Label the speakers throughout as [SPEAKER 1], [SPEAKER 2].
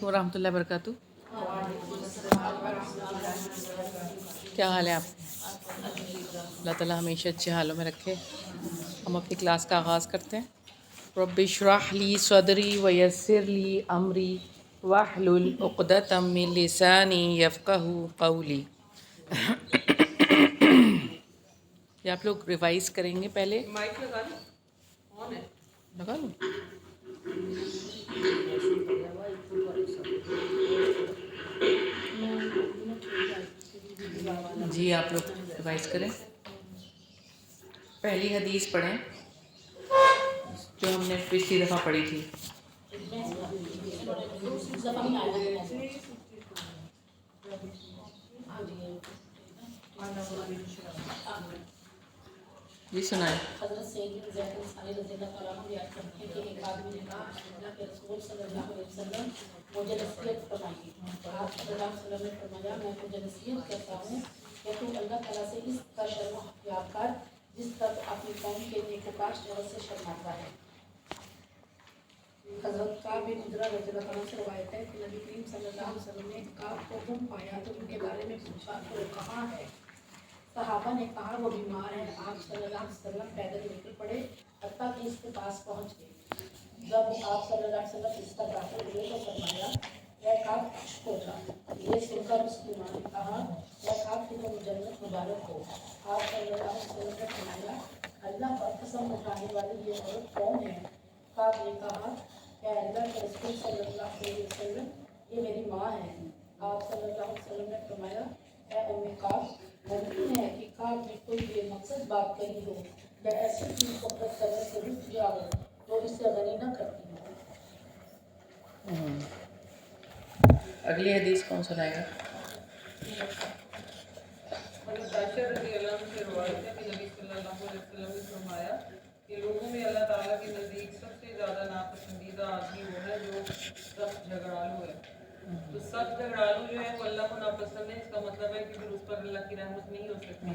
[SPEAKER 1] علیکم ورحمۃ اللہ وبرکاتہ. کیا حال ہے آپ؟ اللہ تعالیٰ ہمیشہ اچھے حالوں میں رکھے. ہم اپنی کلاس کا آغاز کرتے ہیں. رب اشرح لی صدری ویسر لی امری واحلل عقدۃ من لسانی یفقہوا قولی. یہ آپ لوگ ریوائز کریں گے پہلے. مائک لگا لوں؟ آن ہے؟ لگا لوں؟ جی آپ لوگ ریوائز کریں. پہلی حدیث پڑھیں جو ہم نے پچھلی دفعہ پڑھی تھی. جی سنائیں.
[SPEAKER 2] حضرت سیدنا زید بن ثابت رضی اللہ تعالیٰ عنہ بیان کرتے ہیں کہ ایک آدمی نے کہا اللہ کے رسول صلی اللہ علیہ وسلم مجھے نصیحت فرمائیے. آپ صلی اللہ علیہ وسلم نے فرمایا میں تجھے نصیحت کرتا ہوں کہ تو اللہ تعالیٰ سے اس کا شرم اختیار کر جس طرح تو اپنی قوم کے نیکوکار شہرت سے شرماتا ہے. حضرت کعب بن عجرہ رضی اللہ عنہ سے روایت ہے کہ نبی کریم صلی اللہ علیہ وسلم نے کعب کو گم پایا تو ان کے بارے میں پوچھا کہ وہ کہاں ہے. صحابہ نے کہا وہ بیمار ہے. آپ صلی اللہ علیہ وسلم پیدل نکل پڑے حتیٰ کہ اس کے پاس پہنچ گئے. جب آپ صلی اللہ علیہ وسلم اس کا داخل ہوئے تو فرمایا اے کعب خشک ہو جا. یہ سن کر مسلمان نے کہا اے کعب کی تم جنت مبارک ہو. آپ صلی اللہ علیہ وسلم نے فرمایا اللہ پر قسم اٹھانے والی یہ عورت کون ہے؟ کعب نے کہا اے اللہ کے رسول صلی اللہ علیہ وسلم یہ میری ماں ہے. آپ صلی اللہ علیہ وسلم نے فرمایا اے ام کعب ممکن ہے کہ کعب نے کوئی بے مقصد بات کہی ہو یا ایسی چیز صحبت کرنے سے رک گیا ہو جو اس سے غنی نہ کرتی ہو.
[SPEAKER 1] اگلی حدیث کون سنائے گا؟
[SPEAKER 3] حضرت عائشہ رضی اللہ عنہ سے روایت ہے کہ نبی صلی اللہ علیہ وسلم نے فرمایا کہ لوگوں میں اللہ تعالیٰ کے نزدیک سب سے زیادہ ناپسندیدہ آدمی وہ ہے جو سخت جھگڑالو ہے. تو سخت جھگڑالو جو ہے وہ اللہ کو ناپسند ہے. اس کا مطلب ہے کہ پھر اس پر اللہ کی رحمت نہیں ہو سکتی.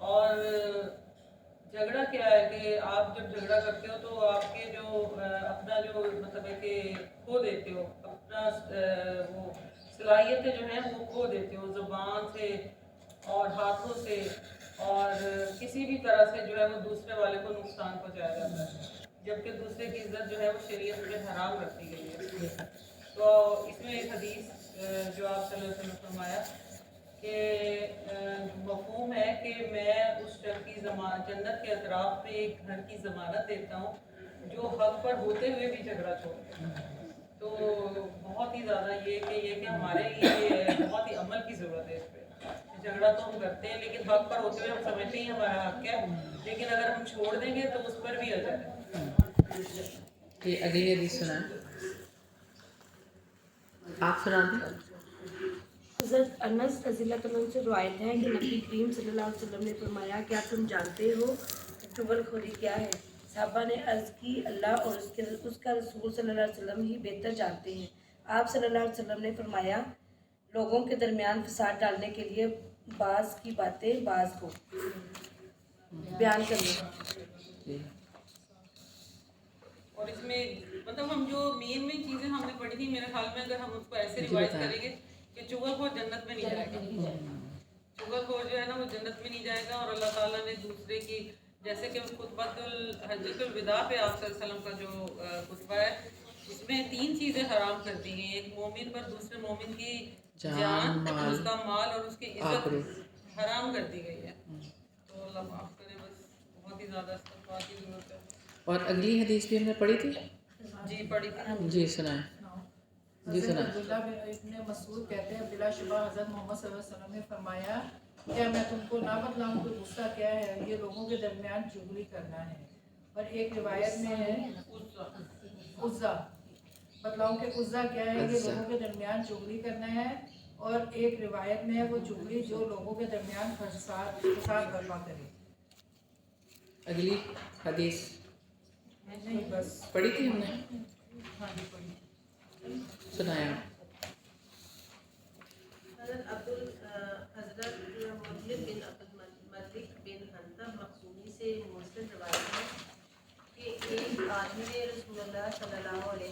[SPEAKER 3] اور جھگڑا کیا ہے کہ آپ جب جھگڑا کرتے ہو تو آپ کے جو اپنا جو مطلب ہے کہ کھو دیتے ہو اپنا وہ صلاحیتیں جو ہیں وہ کھو دیتے ہو زبان سے اور ہاتھوں سے اور کسی بھی طرح سے جو ہے وہ دوسرے والے کو نقصان پہنچایا جاتا ہے جبکہ دوسرے کی عزت جو ہے وہ شریعت میں حرام رکھی گئی ہے. تو اس میں ایک حدیث جو آپ صلی اللہ علیہ وسلم نے فرمایا کہ مفہوم ہے کہ میں اس شخص کی جنت کے اطراف میں ایک گھر کی ضمانت دیتا ہوں جو حق پر ہوتے ہوئے بھی جھگڑا چھوڑتا ہے. تو بہت ہی زیادہ یہ کہ ہمارے لیے بہت ہی عمل کی ضرورت ہے اس پہ. جھگڑا تو ہم کرتے ہیں لیکن حق پر ہوتے ہوئے ہم سمجھتے ہیں ہمارا حق ہے لیکن اگر ہم چھوڑ دیں گے تو اس پر بھی اجر ہے.
[SPEAKER 1] یہ اگلی حدیث سنائیں. آپ سنا دیں.
[SPEAKER 2] حضرت انس رضی اللہ عنہ سے روایت ہے کہ نبی کریم صلی اللہ علیہ وسلم نے فرمایا کیا تم جانتے ہو چغل خوری کیا ہے؟ صحابہ نے عرض کی اللہ اور اس کا رسول صلی اللہ علیہ وسلم ہی بہتر جانتے ہیں. آپ صلی اللہ علیہ وسلم نے فرمایا لوگوں کے درمیان فساد ڈالنے کے لیے بعض کی باتیں بعض کو بیان کرنا.
[SPEAKER 3] اور اس میں مطلب ہم جو مین چیزیں ہم نے پڑھی تھی میرے خیال میں اگر ہم اس کو ایسے ریوائز کریں گے کہ چغل خور جنت میں نہیں جائے گا. چغل خور جو ہے نا وہ جنت میں نہیں جائے گا. اور اللہ تعالیٰ نے دوسرے کی جیسے کہ خطبۃ حجۃ الوداع پہ آپ صلی اللہ علیہ وسلم کا جو خطبہ ہے اس میں 3 چیزیں حرام کر دی گئی. ایک مومن پر دوسرے مومن کی جان اس کا مال اور اس کی عزت حرام کر دی گئی ہے. تو اللہ معاف کرے. بس بہت ہی زیادہ استغفار کی ضرورت ہے.
[SPEAKER 1] اور اگلی حدیث بھی ہم نے پڑھی تھی.
[SPEAKER 3] جی پڑھی تھی.
[SPEAKER 1] جی سنائیں. جی سنائیں.
[SPEAKER 4] عبداللہ ابن مسعود کہتے ہیں بلا شبہ حضرت محمد صلی اللہ علیہ وسلم نے فرمایا کیا میں تم کو نہ بتلاؤں کہ غصہ کیا ہے؟ یہ لوگوں کے درمیان چغلی کرنا ہے. اور ایک روایت میں ہے عزا. بتلاؤں کہ عزا کیا ہے؟ یہ لوگوں کے درمیان چغلی کرنا ہے. اور ایک روایت میں ہے وہ چغلی جو لوگوں کے درمیان فساد برپا کرے.
[SPEAKER 1] اگلی حدیث
[SPEAKER 4] نہیں بس
[SPEAKER 1] پڑھی تھی ہم نے.
[SPEAKER 4] ہاں جی پڑھی.
[SPEAKER 1] سنایا.
[SPEAKER 5] حضرت مسلم بن مالک بن حنطب مخزومی سے مرسل روایت ہے کہ ایک آدمی نے رسول اللہ صلی اللہ علیہ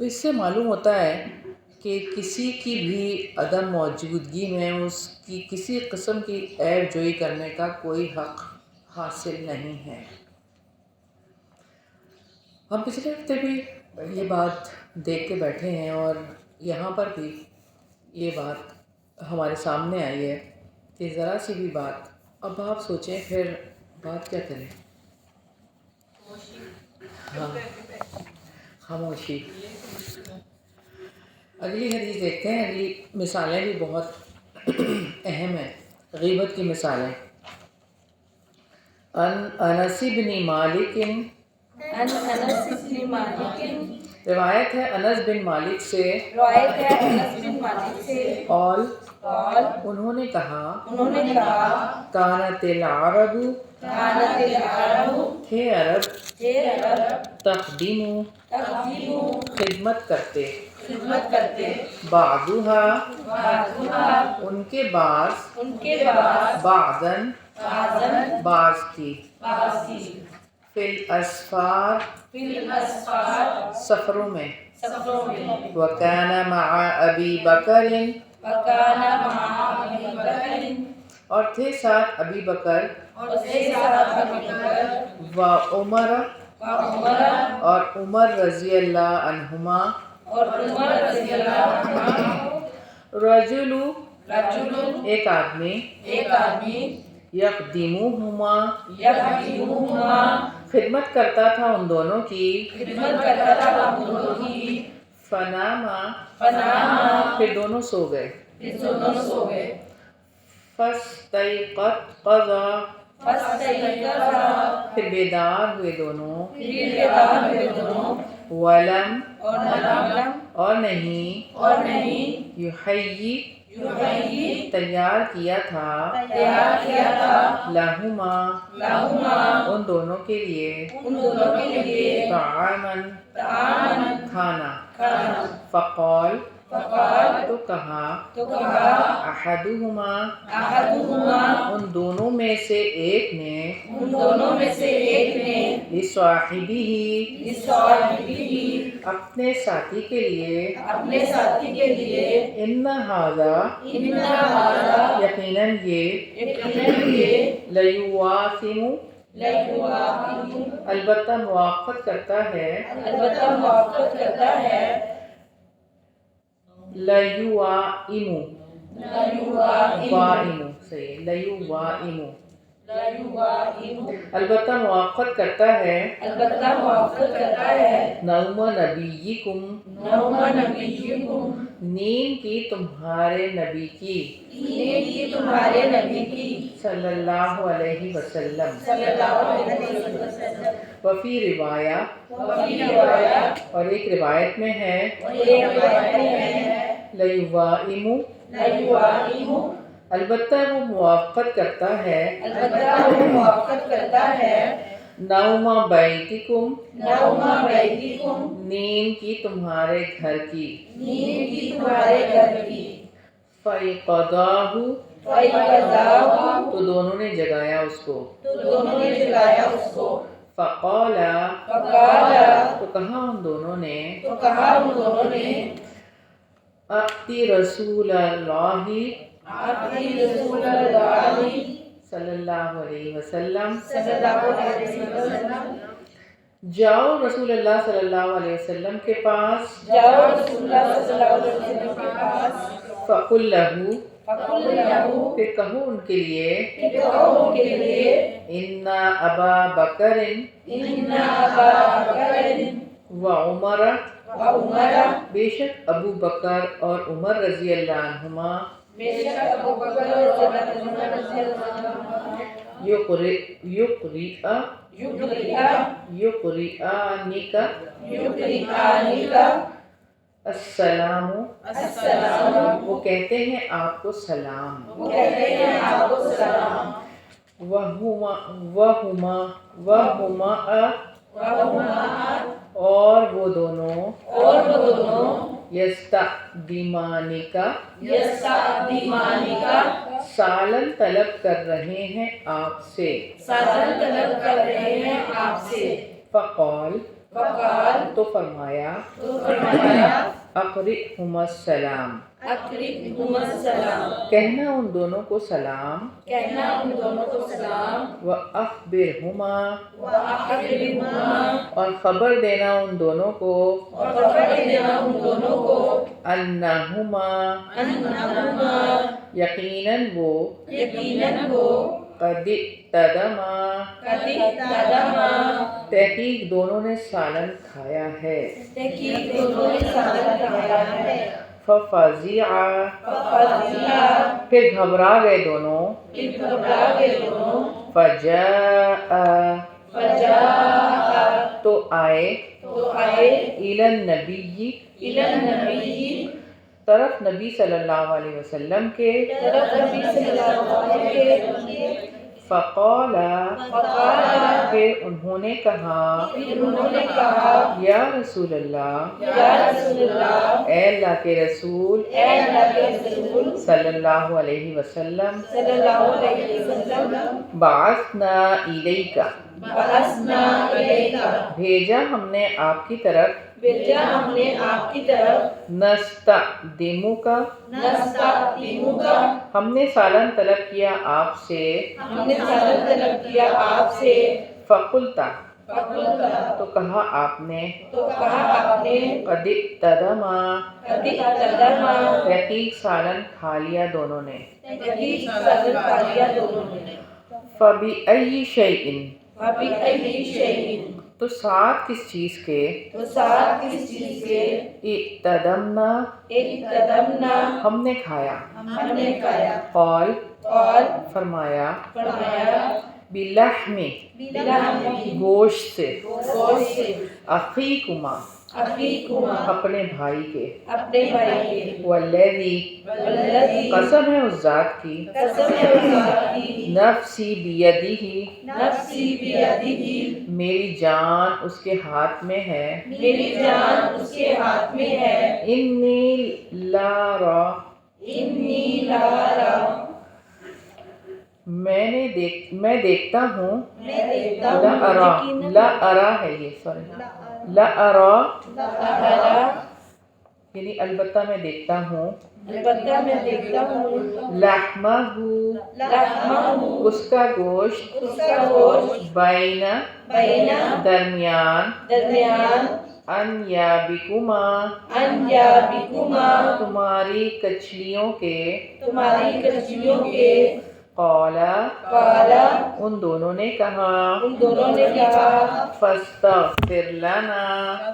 [SPEAKER 1] تو اس سے معلوم ہوتا ہے کہ کسی کی بھی عدم موجودگی میں اس کی کسی قسم کی عیب جوئی کرنے کا کوئی حق حاصل نہیں ہے۔ ہم پچھلے ہفتے بھی یہ بات دیکھ کے بیٹھے ہیں اور یہاں پر بھی یہ بات ہمارے سامنے آئی ہے کہ ذرا سی بھی بات، اب آپ سوچیں پھر بات کیا کریں؟ ہاں، خاموشی۔ اگلی حدیث دیکھتے ہیں۔ اگلی مثالیں بھی بہت اہم ہیں، غیبت کی مثالیں۔ انس بن مالک، روایت ہے انس بن مالک سے، قال، انہوں نے کہا، کانت العرب، تھے عرب، تقدیم، خدمت کرتے، بعضھا، ان کے بعض، بعضاً، بعض کی، فی الاسفار، سفروں میں، وکان مع ابی بکر، اور تھے ساتھ ابی بکر، و عمر، اور عمر رضی اللہ عنہما، رجل، ایک آدمی، یخدمہما، خدمت کرتا تھا ان دونوں کی، فناما، پھر دونوں سو گئے، فاستيقظا، پھر بیدار ہوئے دونوں، ولم، اور نہیں، یحیی، تیار کیا تھا، لہما، ان دونوں کے لیے، طعاماً، کھانا، فقال، تو کہا، احدہما، ان دونوں میں سے ایک نے، لصاحبہ، اپنے ساتھی کے لیے، ان ھذا، یقیناً یہ، لیواثم، البتہ موافقت کرتا ہے، لیوائم، وائم، صحیح، لیوائم، البتہ موافقت کرتا ہے، نوم نبیکم، نیند کی تمہارے نبی کی، صلی اللہ علیہ وسلم، وفی روایہ، اور ایک روایت میں ہے، لیوائم، البتہ وہ موافقت کرتا ہے، نوم بیتکم، نیند کی تمہارے گھر کی، فَيْقَظَاهُ، تو دونوں نے جگایا اس کو، فقال، تو کہا ان دونوں نے، اَأْتِ رسول اللہ، صلی اللہ علیہ وسلم، جاؤ رسول اللہ صلی اللہ علیہ وسلم کے پاس، فَقُلْ لَهُ، پھر کہو ان کے لیے، ان ابا بکر، وعمر، بے شک ابو بکر اور عمر رضی اللہ عنہما، یقرئانک، السلام، وہ کہتے ہیں آپ کو سلام، وہما، اور وہ دونوں، یستأذنانک، سالن طلب کر رہے ہیں آپ سے، فقال،
[SPEAKER 4] فقال
[SPEAKER 1] تو فرمایا اقرئہم السلام،
[SPEAKER 4] اقرئہم السلام،
[SPEAKER 1] کہنا ان دونوں کو سلام،
[SPEAKER 4] کہنا ان دونوں کو سلام،
[SPEAKER 1] وَأَخْبِرْهُمَا،
[SPEAKER 4] وَأَخْبِرْهُمَا،
[SPEAKER 1] اور خبر دینا ان دونوں کو،
[SPEAKER 4] اور خبر دینا ان دونوں کو،
[SPEAKER 1] أَنَّهُمَا،
[SPEAKER 4] انہما،
[SPEAKER 1] یقیناً وہ،
[SPEAKER 4] یقیناً وہ،
[SPEAKER 1] قد اقتدما،
[SPEAKER 4] قد اقتدما،
[SPEAKER 1] تحقیق دونوں نے سالن کھایا ہے،
[SPEAKER 4] تحقیق دونوں نے سالن کھایا ہے،
[SPEAKER 1] فَفَزِعَا،
[SPEAKER 4] فَفَزِعَا،
[SPEAKER 1] پھر گھبرا گئے دونوں،
[SPEAKER 4] پھر گھبرا گئے دونوں،
[SPEAKER 1] فَجَاءَ،
[SPEAKER 4] فَجَاءَ،
[SPEAKER 1] تو آئے،
[SPEAKER 4] تو آئے،
[SPEAKER 1] إِلَى النَّبِيِّ،
[SPEAKER 4] إِلَى النَّبِيِّ،
[SPEAKER 1] طرف نبی صلی اللہ علیہ وسلم کے،
[SPEAKER 4] طرف نبی صلی اللہ علیہ وسلم کے،
[SPEAKER 1] فقال،
[SPEAKER 4] فقال،
[SPEAKER 1] پھر انہوں نے کہا،
[SPEAKER 4] پھر انہوں نے کہا،
[SPEAKER 1] یا رسول اللہ،
[SPEAKER 4] یا رسول اللہ،
[SPEAKER 1] اے اللہ کے رسول
[SPEAKER 4] اے اللہ کے رسول
[SPEAKER 1] صلی اللہ علیہ وسلم،
[SPEAKER 4] صلی اللہ علیہ وسلم،
[SPEAKER 1] بعثنا الیک،
[SPEAKER 4] بعثنا الیک،
[SPEAKER 1] بھیجا ہم نے آپ کی طرف،
[SPEAKER 4] بھیجا ہم نے آپ کی طرف،
[SPEAKER 1] نستعدمک،
[SPEAKER 4] نستعدمک،
[SPEAKER 1] ہم نے سالن طلب کیا آپ سے،
[SPEAKER 4] ہم نے سالن طلب کیا آپ سے،
[SPEAKER 1] فقلت،
[SPEAKER 4] فقلت،
[SPEAKER 1] تو کہا آپ نے،
[SPEAKER 4] تو کہا آپ نے،
[SPEAKER 1] قد اقتدما،
[SPEAKER 4] قد اقتدما،
[SPEAKER 1] تحقیق سالن کھا لیا دونوں نے،
[SPEAKER 4] تحقیق سالن کھا لیا دونوں نے،
[SPEAKER 1] فبأي شيء،
[SPEAKER 4] فبأي شيء،
[SPEAKER 1] تو ساتھ کس چیز کے،
[SPEAKER 4] تو ساتھ کس چیز کے،
[SPEAKER 1] اقتدمنا،
[SPEAKER 4] اقتدمنا،
[SPEAKER 1] ہم نے کھایا،
[SPEAKER 4] ہم نے کھایا،
[SPEAKER 1] قال،
[SPEAKER 4] اور
[SPEAKER 1] فرمایا،
[SPEAKER 4] فرمایا،
[SPEAKER 1] بلحم،
[SPEAKER 4] بلحم،
[SPEAKER 1] گوشت سے،
[SPEAKER 4] گوشت سے،
[SPEAKER 1] اخیکما،
[SPEAKER 4] اخیکما،
[SPEAKER 1] اپنے بھائی کے،
[SPEAKER 4] اپنے بھائی کے،
[SPEAKER 1] والذی،
[SPEAKER 4] والذی،
[SPEAKER 1] قسم ہے اس ذات کی،
[SPEAKER 4] قسم ہے اس ذات کی،
[SPEAKER 1] نفسی بیدہ،
[SPEAKER 4] نفسی بیدہ،
[SPEAKER 1] میری جان اس کے ہاتھ میں ہے،
[SPEAKER 4] میری جان اس کے ہاتھ میں ہے،
[SPEAKER 1] انی لارا،
[SPEAKER 4] انی لارا،
[SPEAKER 1] میں دیکھتا ہوں،
[SPEAKER 4] میں دیکھتا
[SPEAKER 1] لا
[SPEAKER 4] ہوں،
[SPEAKER 1] ارا، لا ارا ہے یہ، سوری، لا ارا
[SPEAKER 4] لارا،
[SPEAKER 1] یعنی البتہ میں دیکھتا ہوں،
[SPEAKER 4] البتہ میں دیکھتا ہوں،
[SPEAKER 1] لحمہ،
[SPEAKER 4] لحمہ،
[SPEAKER 1] اس کا گوشت،
[SPEAKER 4] اس کا گوشت،
[SPEAKER 1] بین، درمیان،
[SPEAKER 4] درمیان،
[SPEAKER 1] انیابکما،
[SPEAKER 4] انیابکما،
[SPEAKER 1] تمہاری کچلیوں کے،
[SPEAKER 4] تمہاری کچلیوں کے،
[SPEAKER 1] قال،
[SPEAKER 4] قال،
[SPEAKER 1] ان دونوں نے کہا،
[SPEAKER 4] ان دونوں نے کہا،
[SPEAKER 1] فاستغفر لنا،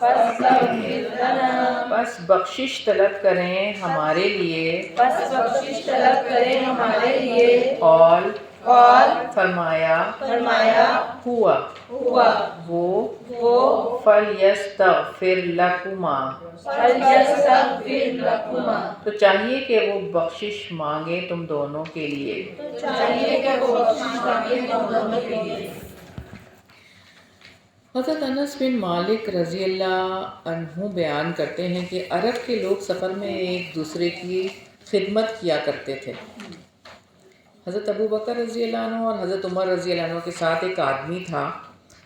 [SPEAKER 4] فاستغفر لنا،
[SPEAKER 1] بس بخشش طلب کریں ہمارے لیے،
[SPEAKER 4] بس بخشش طلب کریں ہمارے لیے،
[SPEAKER 1] قال،
[SPEAKER 4] قال،
[SPEAKER 1] فرمایا،
[SPEAKER 4] فرمایا،
[SPEAKER 1] ہوا،
[SPEAKER 4] ہوا،
[SPEAKER 1] وہ، فلیستغفر لکما،
[SPEAKER 4] فلیستغفر لکما،
[SPEAKER 1] تو چاہیے کہ وہ بخشش مانگے تم دونوں کے لیے،
[SPEAKER 4] چاہیے کہ وہ بخشش مانگے ہم دونوں کے لیے۔
[SPEAKER 1] حضرت انس بن مالک رضی اللہ عنہ بیان کرتے ہیں کہ عرب کے لوگ سفر میں ایک دوسرے کی خدمت کیا کرتے تھے۔ حضرت ابو بکر رضی اللہ عنہ اور حضرت عمر رضی اللہ عنہ کے ساتھ ایک آدمی تھا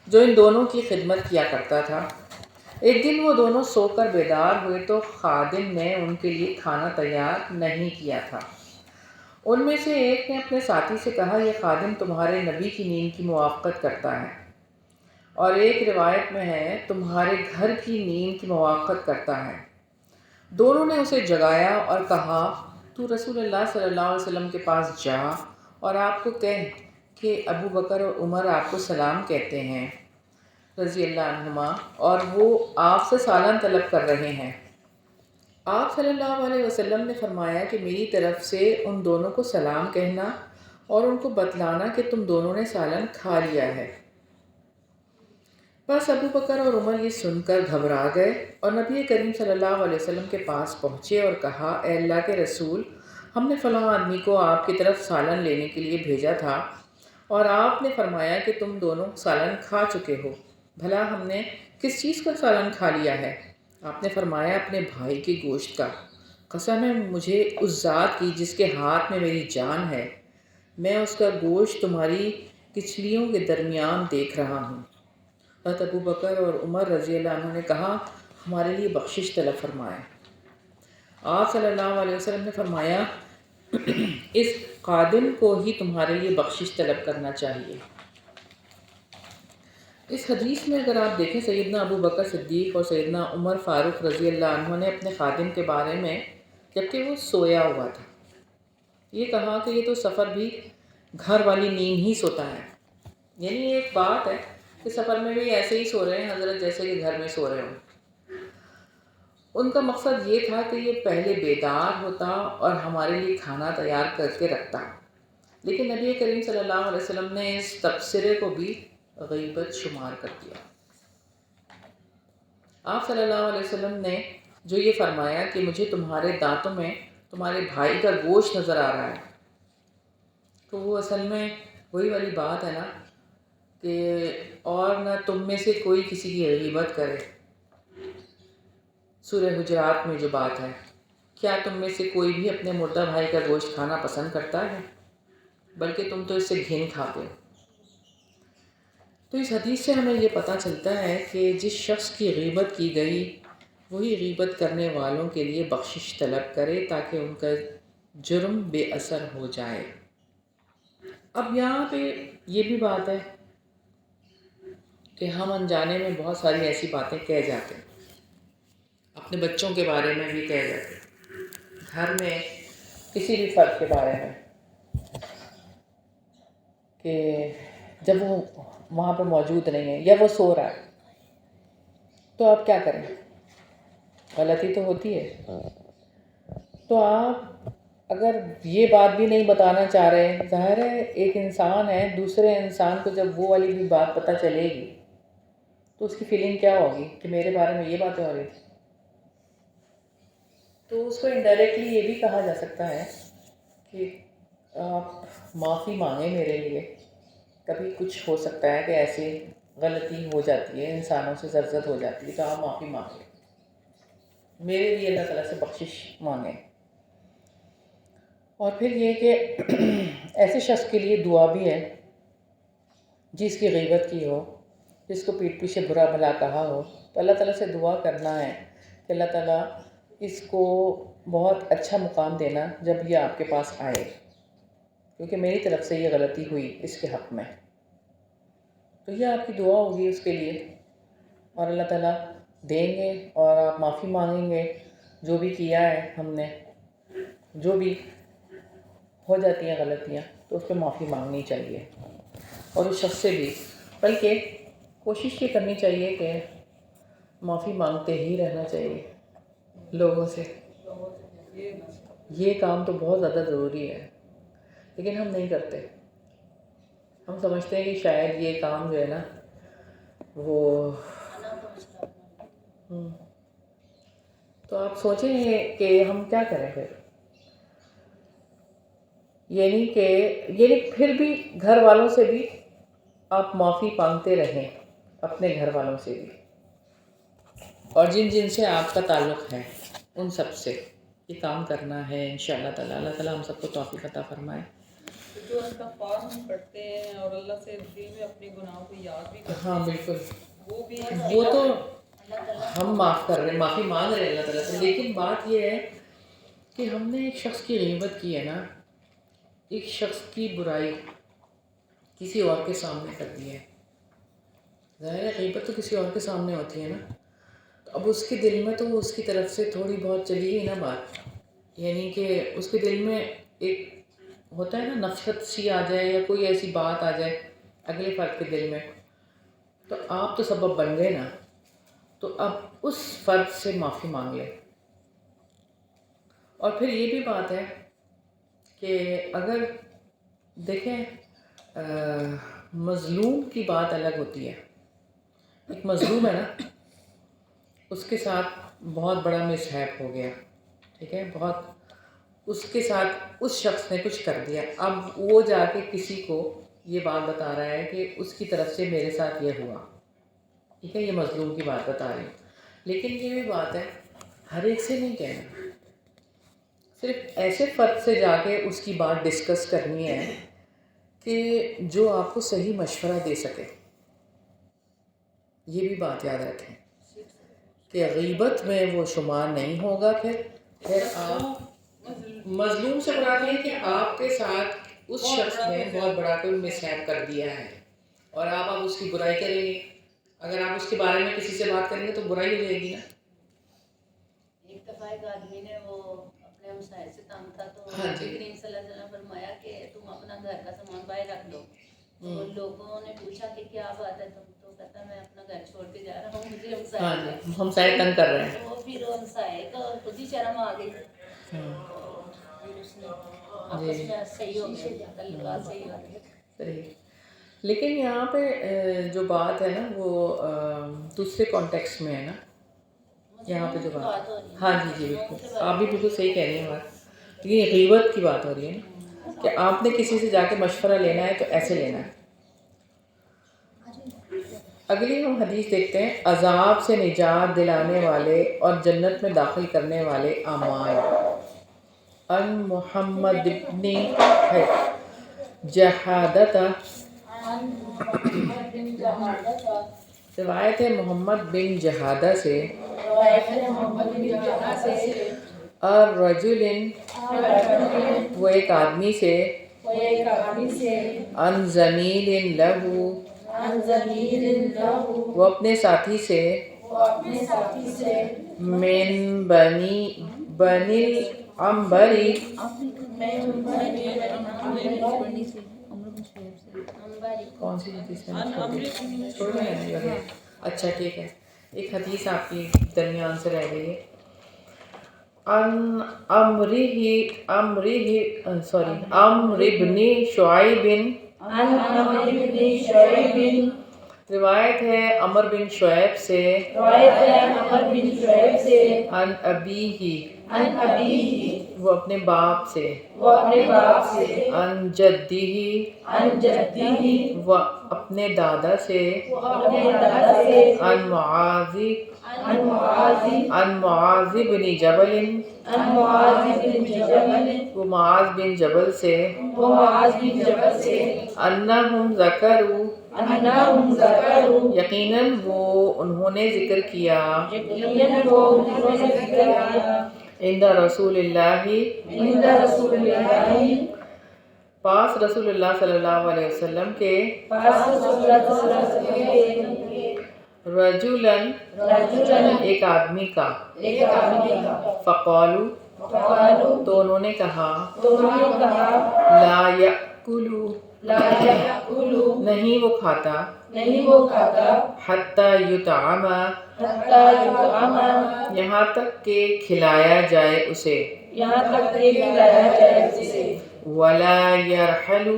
[SPEAKER 1] جو ان دونوں کی خدمت کیا کرتا تھا۔ ایک دن وہ دونوں سو کر بیدار ہوئے تو خادم نے ان کے لیے کھانا تیار نہیں کیا تھا۔ ان میں سے ایک نے اپنے ساتھی سے کہا، یہ خادم تمہارے نبی کی نیند کی موافقت کرتا ہے، اور ایک روایت میں ہے تمہارے گھر کی نیند کی موافقت کرتا ہے۔ دونوں نے اسے جگایا اور کہا، تو رسول اللہ صلی اللہ علیہ وسلم کے پاس جا اور آپ کو کہہ کہ ابو بکر اور عمر آپ کو سلام کہتے ہیں رضی اللہ عنہما، اور وہ آپ سے سالن طلب کر رہے ہیں۔ آپ صلی اللہ علیہ وسلم نے فرمایا کہ میری طرف سے ان دونوں کو سلام کہنا اور ان کو بتلانا کہ تم دونوں نے سالن کھا لیا ہے۔ بس ابو بکر اور عمر یہ سن کر گھبرا گئے اور نبی کریم صلی اللہ علیہ وسلم کے پاس پہنچے اور کہا، اے اللہ کے رسول، ہم نے فلاں آدمی کو آپ کی طرف سالن لینے کے لیے بھیجا تھا اور آپ نے فرمایا کہ تم دونوں سالن کھا چکے ہو، بھلا ہم نے کس چیز کا سالن کھا لیا ہے؟ آپ نے فرمایا اپنے بھائی کے گوشت کا۔ قسم ہے مجھے اس ذات کی جس کے ہاتھ میں میری جان ہے، میں اس کا گوشت تمہاری کچلیوں کے درمیان دیکھ رہا ہوں۔ حضرت ابو بکر اور عمر رضی اللہ عنہ نے کہا ہمارے لیے بخشش طلب فرمائیں۔ آپ صلی اللہ علیہ وسلم نے فرمایا اس قادم کو ہی تمہارے لیے بخشش طلب کرنا چاہیے۔ اس حدیث میں اگر آپ دیکھیں سیدنا ابو بکر صدیق اور سیدنا عمر فاروق رضی اللہ عنہ نے اپنے خادم کے بارے میں جبکہ وہ سویا ہوا تھا یہ کہا کہ یہ تو سفر بھی گھر والی نیند ہی سوتا ہے، یعنی ایک بات ہے کہ سفر میں بھی ایسے ہی سو رہے ہیں حضرت جیسے کہ گھر میں سو رہے ہوں۔ ان کا مقصد یہ تھا کہ یہ پہلے بیدار ہوتا اور ہمارے لیے کھانا تیار کر کے رکھتا، لیکن نبی کریم صلی اللہ علیہ وسلم نے اس تبصرے کو بھی غیبت شمار کر دیا۔ آپ صلی اللہ علیہ وسلم نے جو یہ فرمایا کہ مجھے تمہارے دانتوں میں تمہارے بھائی کا گوشت نظر آ رہا ہے، تو وہ اصل میں وہی والی بات ہے نا کہ اور نہ تم میں سے کوئی کسی کی غیبت کرے، سورہ حجرات میں جو بات ہے، کیا تم میں سے کوئی بھی اپنے مردہ بھائی کا گوشت کھانا پسند کرتا ہے، بلکہ تم تو اس سے گھن کھاتے ہو۔ تو اس حدیث سے ہمیں یہ پتہ چلتا ہے کہ جس شخص کی غیبت کی گئی وہی غیبت کرنے والوں کے لیے بخشش طلب کرے تاکہ ان کا جرم بے اثر ہو جائے۔ اب یہاں پہ یہ بھی بات ہے کہ ہم انجانے میں بہت ساری ایسی باتیں کہہ جاتے ہیں، اپنے بچوں کے بارے میں بھی کہہ جاتے ہیں، گھر میں کسی بھی فرد کے بارے میں، کہ جب وہ وہاں پہ موجود نہیں ہے یا وہ سو رہا ہے تو آپ کیا کریں، غلطی تو ہوتی ہے۔ تو آپ اگر یہ بات بھی نہیں بتانا چاہ رہے، ظاہر ہے ایک انسان ہے، دوسرے انسان کو جب وہ والی بھی بات پتہ چلے گی تو اس کی فیلنگ کیا ہوگی کہ میرے بارے میں یہ باتیں ہو رہی تھی۔ تو اس کو انڈائریکٹلی یہ بھی کہا جا سکتا ہے کہ آپ معافی مانگیں میرے لیے، کبھی کچھ ہو سکتا ہے کہ ایسی غلطی ہو جاتی ہے، انسانوں سے زرزت ہو جاتی ہے، تو آپ معافی مانگیں، میرے لیے اللہ تعالیٰ سے بخشش مانگیں۔ اور پھر یہ کہ ایسے شخص کے لیے دعا بھی ہے جس کی غیبت کی ہو، جس کو پیٹھ پیچھے برا بھلا کہا ہو، تو اللہ تعالیٰ سے دعا کرنا ہے کہ اللہ تعالیٰ اس کو بہت اچھا مقام دینا جب یہ آپ کے پاس آئے، کیونکہ میری طرف سے یہ غلطی ہوئی اس کے حق میں۔ تو یہ آپ کی دعا ہوگی اس کے لیے، اور اللہ تعالیٰ دیں گے، اور آپ معافی مانگیں گے جو بھی کیا ہے ہم نے، جو بھی ہو جاتی ہیں غلطیاں تو اس پہ معافی مانگنی چاہیے، اور اس شخص سے بھی، بلکہ کوشش یہ کرنی چاہیے کہ معافی مانگتے ہی رہنا چاہیے لوگوں سے۔ یہ کام تو بہت زیادہ ضروری ہے، لیکن ہم نہیں کرتے۔ ہم سمجھتے ہیں کہ شاید یہ کام جو ہے نا وہ تو آپ سوچیں کہ ہم کیا کریں پھر، یعنی پھر بھی گھر والوں سے بھی آپ معافی مانگتے رہیں، اپنے گھر والوں سے بھی، اور جن سے آپ کا تعلق ہے ان سب سے یہ کام کرنا ہے انشاءاللہ تعالیٰ۔ اللہ تعالیٰ ہم سب کو توفیق عطا فرمائے۔
[SPEAKER 3] جو استغفار ہم پڑھتے ہیں اور اللہ سے دل میں اپنے گناہوں کو یاد بھی کرتے
[SPEAKER 1] ہاں
[SPEAKER 3] ہیں،
[SPEAKER 1] بالکل،
[SPEAKER 3] وہ
[SPEAKER 1] وہ تو ہم معاف کر رہے ہیں، معافی مانگ رہے ہیں اللہ تعالیٰ سے، لیکن بات یہ ہے کہ ہم نے ایک شخص کی غیبت کی ہے نا، ایک شخص کی برائی کسی اور کے سامنے کر دی ہے، ظاہر ہے غیبت تو کسی اور کے سامنے ہوتی ہے نا، تو اب اس کے دل میں تو اس کی طرف سے تھوڑی بہت چلی گئی نا بات، یعنی کہ اس کے دل میں ایک ہوتا ہے نا نفرت سی آ جائے یا کوئی ایسی بات آ جائے اگلے فرد کے دل میں، تو آپ تو سبب بن گئے نا، تو اب اس فرد سے معافی مانگ لیں۔ اور پھر یہ بھی بات ہے کہ اگر دیکھیں مظلوم کی بات الگ ہوتی ہے، ایک مظلوم ہے نا، اس کے ساتھ بہت بڑا مشہیپ ہو گیا، ٹھیک ہے، بہت اس کے ساتھ اس شخص نے کچھ کر دیا، اب وہ جا کے کسی کو یہ بات بتا رہا ہے کہ اس کی طرف سے میرے ساتھ یہ ہوا، ٹھیک ہے، یہ مظلوم کی بات بتا رہی ہوں، لیکن یہ بھی بات ہے ہر ایک سے نہیں کہنا، صرف ایسے فرد سے جا کے اس کی بات ڈسکس کرنی ہے کہ جو آپ کو صحیح مشورہ دے سکے، یہ بھی بات یاد رکھیں کہ غیبت میں وہ شمار نہیں ہوگا. پھر آپ مظلوم سے مراد یہ کہ آپ کے ساتھ اس شخص نے بہت بڑا کوئی مس ہیپ کر دیا ہے اور آپ اب اس کی برائی کریں گے. اگر آپ اس کے بارے میں کسی سے بات کریں گے تو برائی ہو جائے گی نا.
[SPEAKER 6] ایک دفعہ ایک آدمی نے وہ اپنے ہمسائے سے تنگ تھا تو
[SPEAKER 1] ہاں جی.
[SPEAKER 6] کریم صلی اللہ علیہ وسلم فرمایا کہ تم اپنا گھر کا سامان باہر رکھ دو. تو لوگوں نے پوچھا کہ کیا بات ہے, تو کہتا میں اپنا گھر چھوڑ کے جا رہا ہوں, مجھے
[SPEAKER 1] ہمسائے تنگ کر رہے ہیں.
[SPEAKER 6] تو پھر ہمسائے کو خود ہی شرم آ گئی, پھر اس نے آپس میں صحیح ہو گیا, تعلقات صحیح ہو گئے.
[SPEAKER 1] صحیح. لیکن یہاں پہ جو بات ہے نا وہ دوسرے کانٹیکسٹ میں ہے نا. یہاں پہ جو بات, ہاں جی جی بالکل, آپ بھی بالکل صحیح کہہ رہی ہیں بات. یہ غیبت کی بات ہو رہی ہے نا کہ آپ نے کسی سے جا کے مشورہ لینا ہے تو ایسے لینا ہے. اگلی ہم حدیث دیکھتے ہیں. عذاب سے نجات دلانے والے اور جنت میں داخل کرنے والے اعمال. ان محمد ابن جہادت, روایت ہے محمد بن جہادہ سے, الرجل, وہ ایک آدمی سے, ان زمیل لہو, وہ اپنے ساتھی سے, من بنی العنبری, کون سی حدیث ہے چھوڑ دیں. اچھا ٹھیک ہے, ایک حدیث آپ کی درمیان سے رہ گئی ہے. عمر بن شعیب, روایت ہے عمر بن شعیب سے, عن ابیہ, وہ اپنے باپ سے, عن جدہ, وہ اپنے دادا سے, عن معاذ بن جبل, وہ معاذ بن جبل سے, انہم ذکروا, یقیناً وہ انہوں نے ذکر کیا, عند رسول اللہ, پاس رسول اللہ صلی اللہ علیہ وسلم کے, رجلاً, ایک آدمی کا, فقالوا, تو انہوں نے کہا, لا یأکلو, نہیں وہ کھاتا, حتی یطعم, یہاں تک کہ کھلایا جائے اسے, ولا یرحل,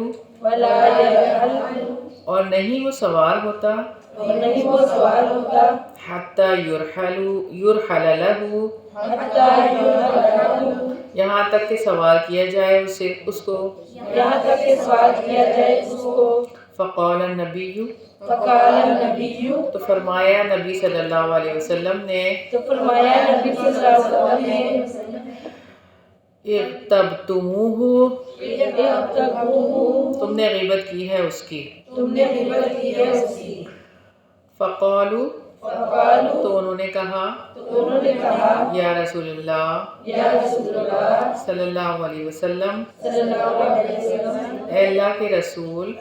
[SPEAKER 1] اور نہیں وہ سوار ہوتا, حتی یرحل لہ, یہاں تک کہ سوار کیا جائے اسے, اس کو. فقال النبی, تو فرمایا نبی صلی اللہ علیہ وسلم نے, اغتبتموہ, تم نے غیبت کی ہے اس کی. فقالوا, تو انہوں نے کہا, یا رسول اللہ صلی اللہ علیہ وسلم, اے اللہ کے رسول,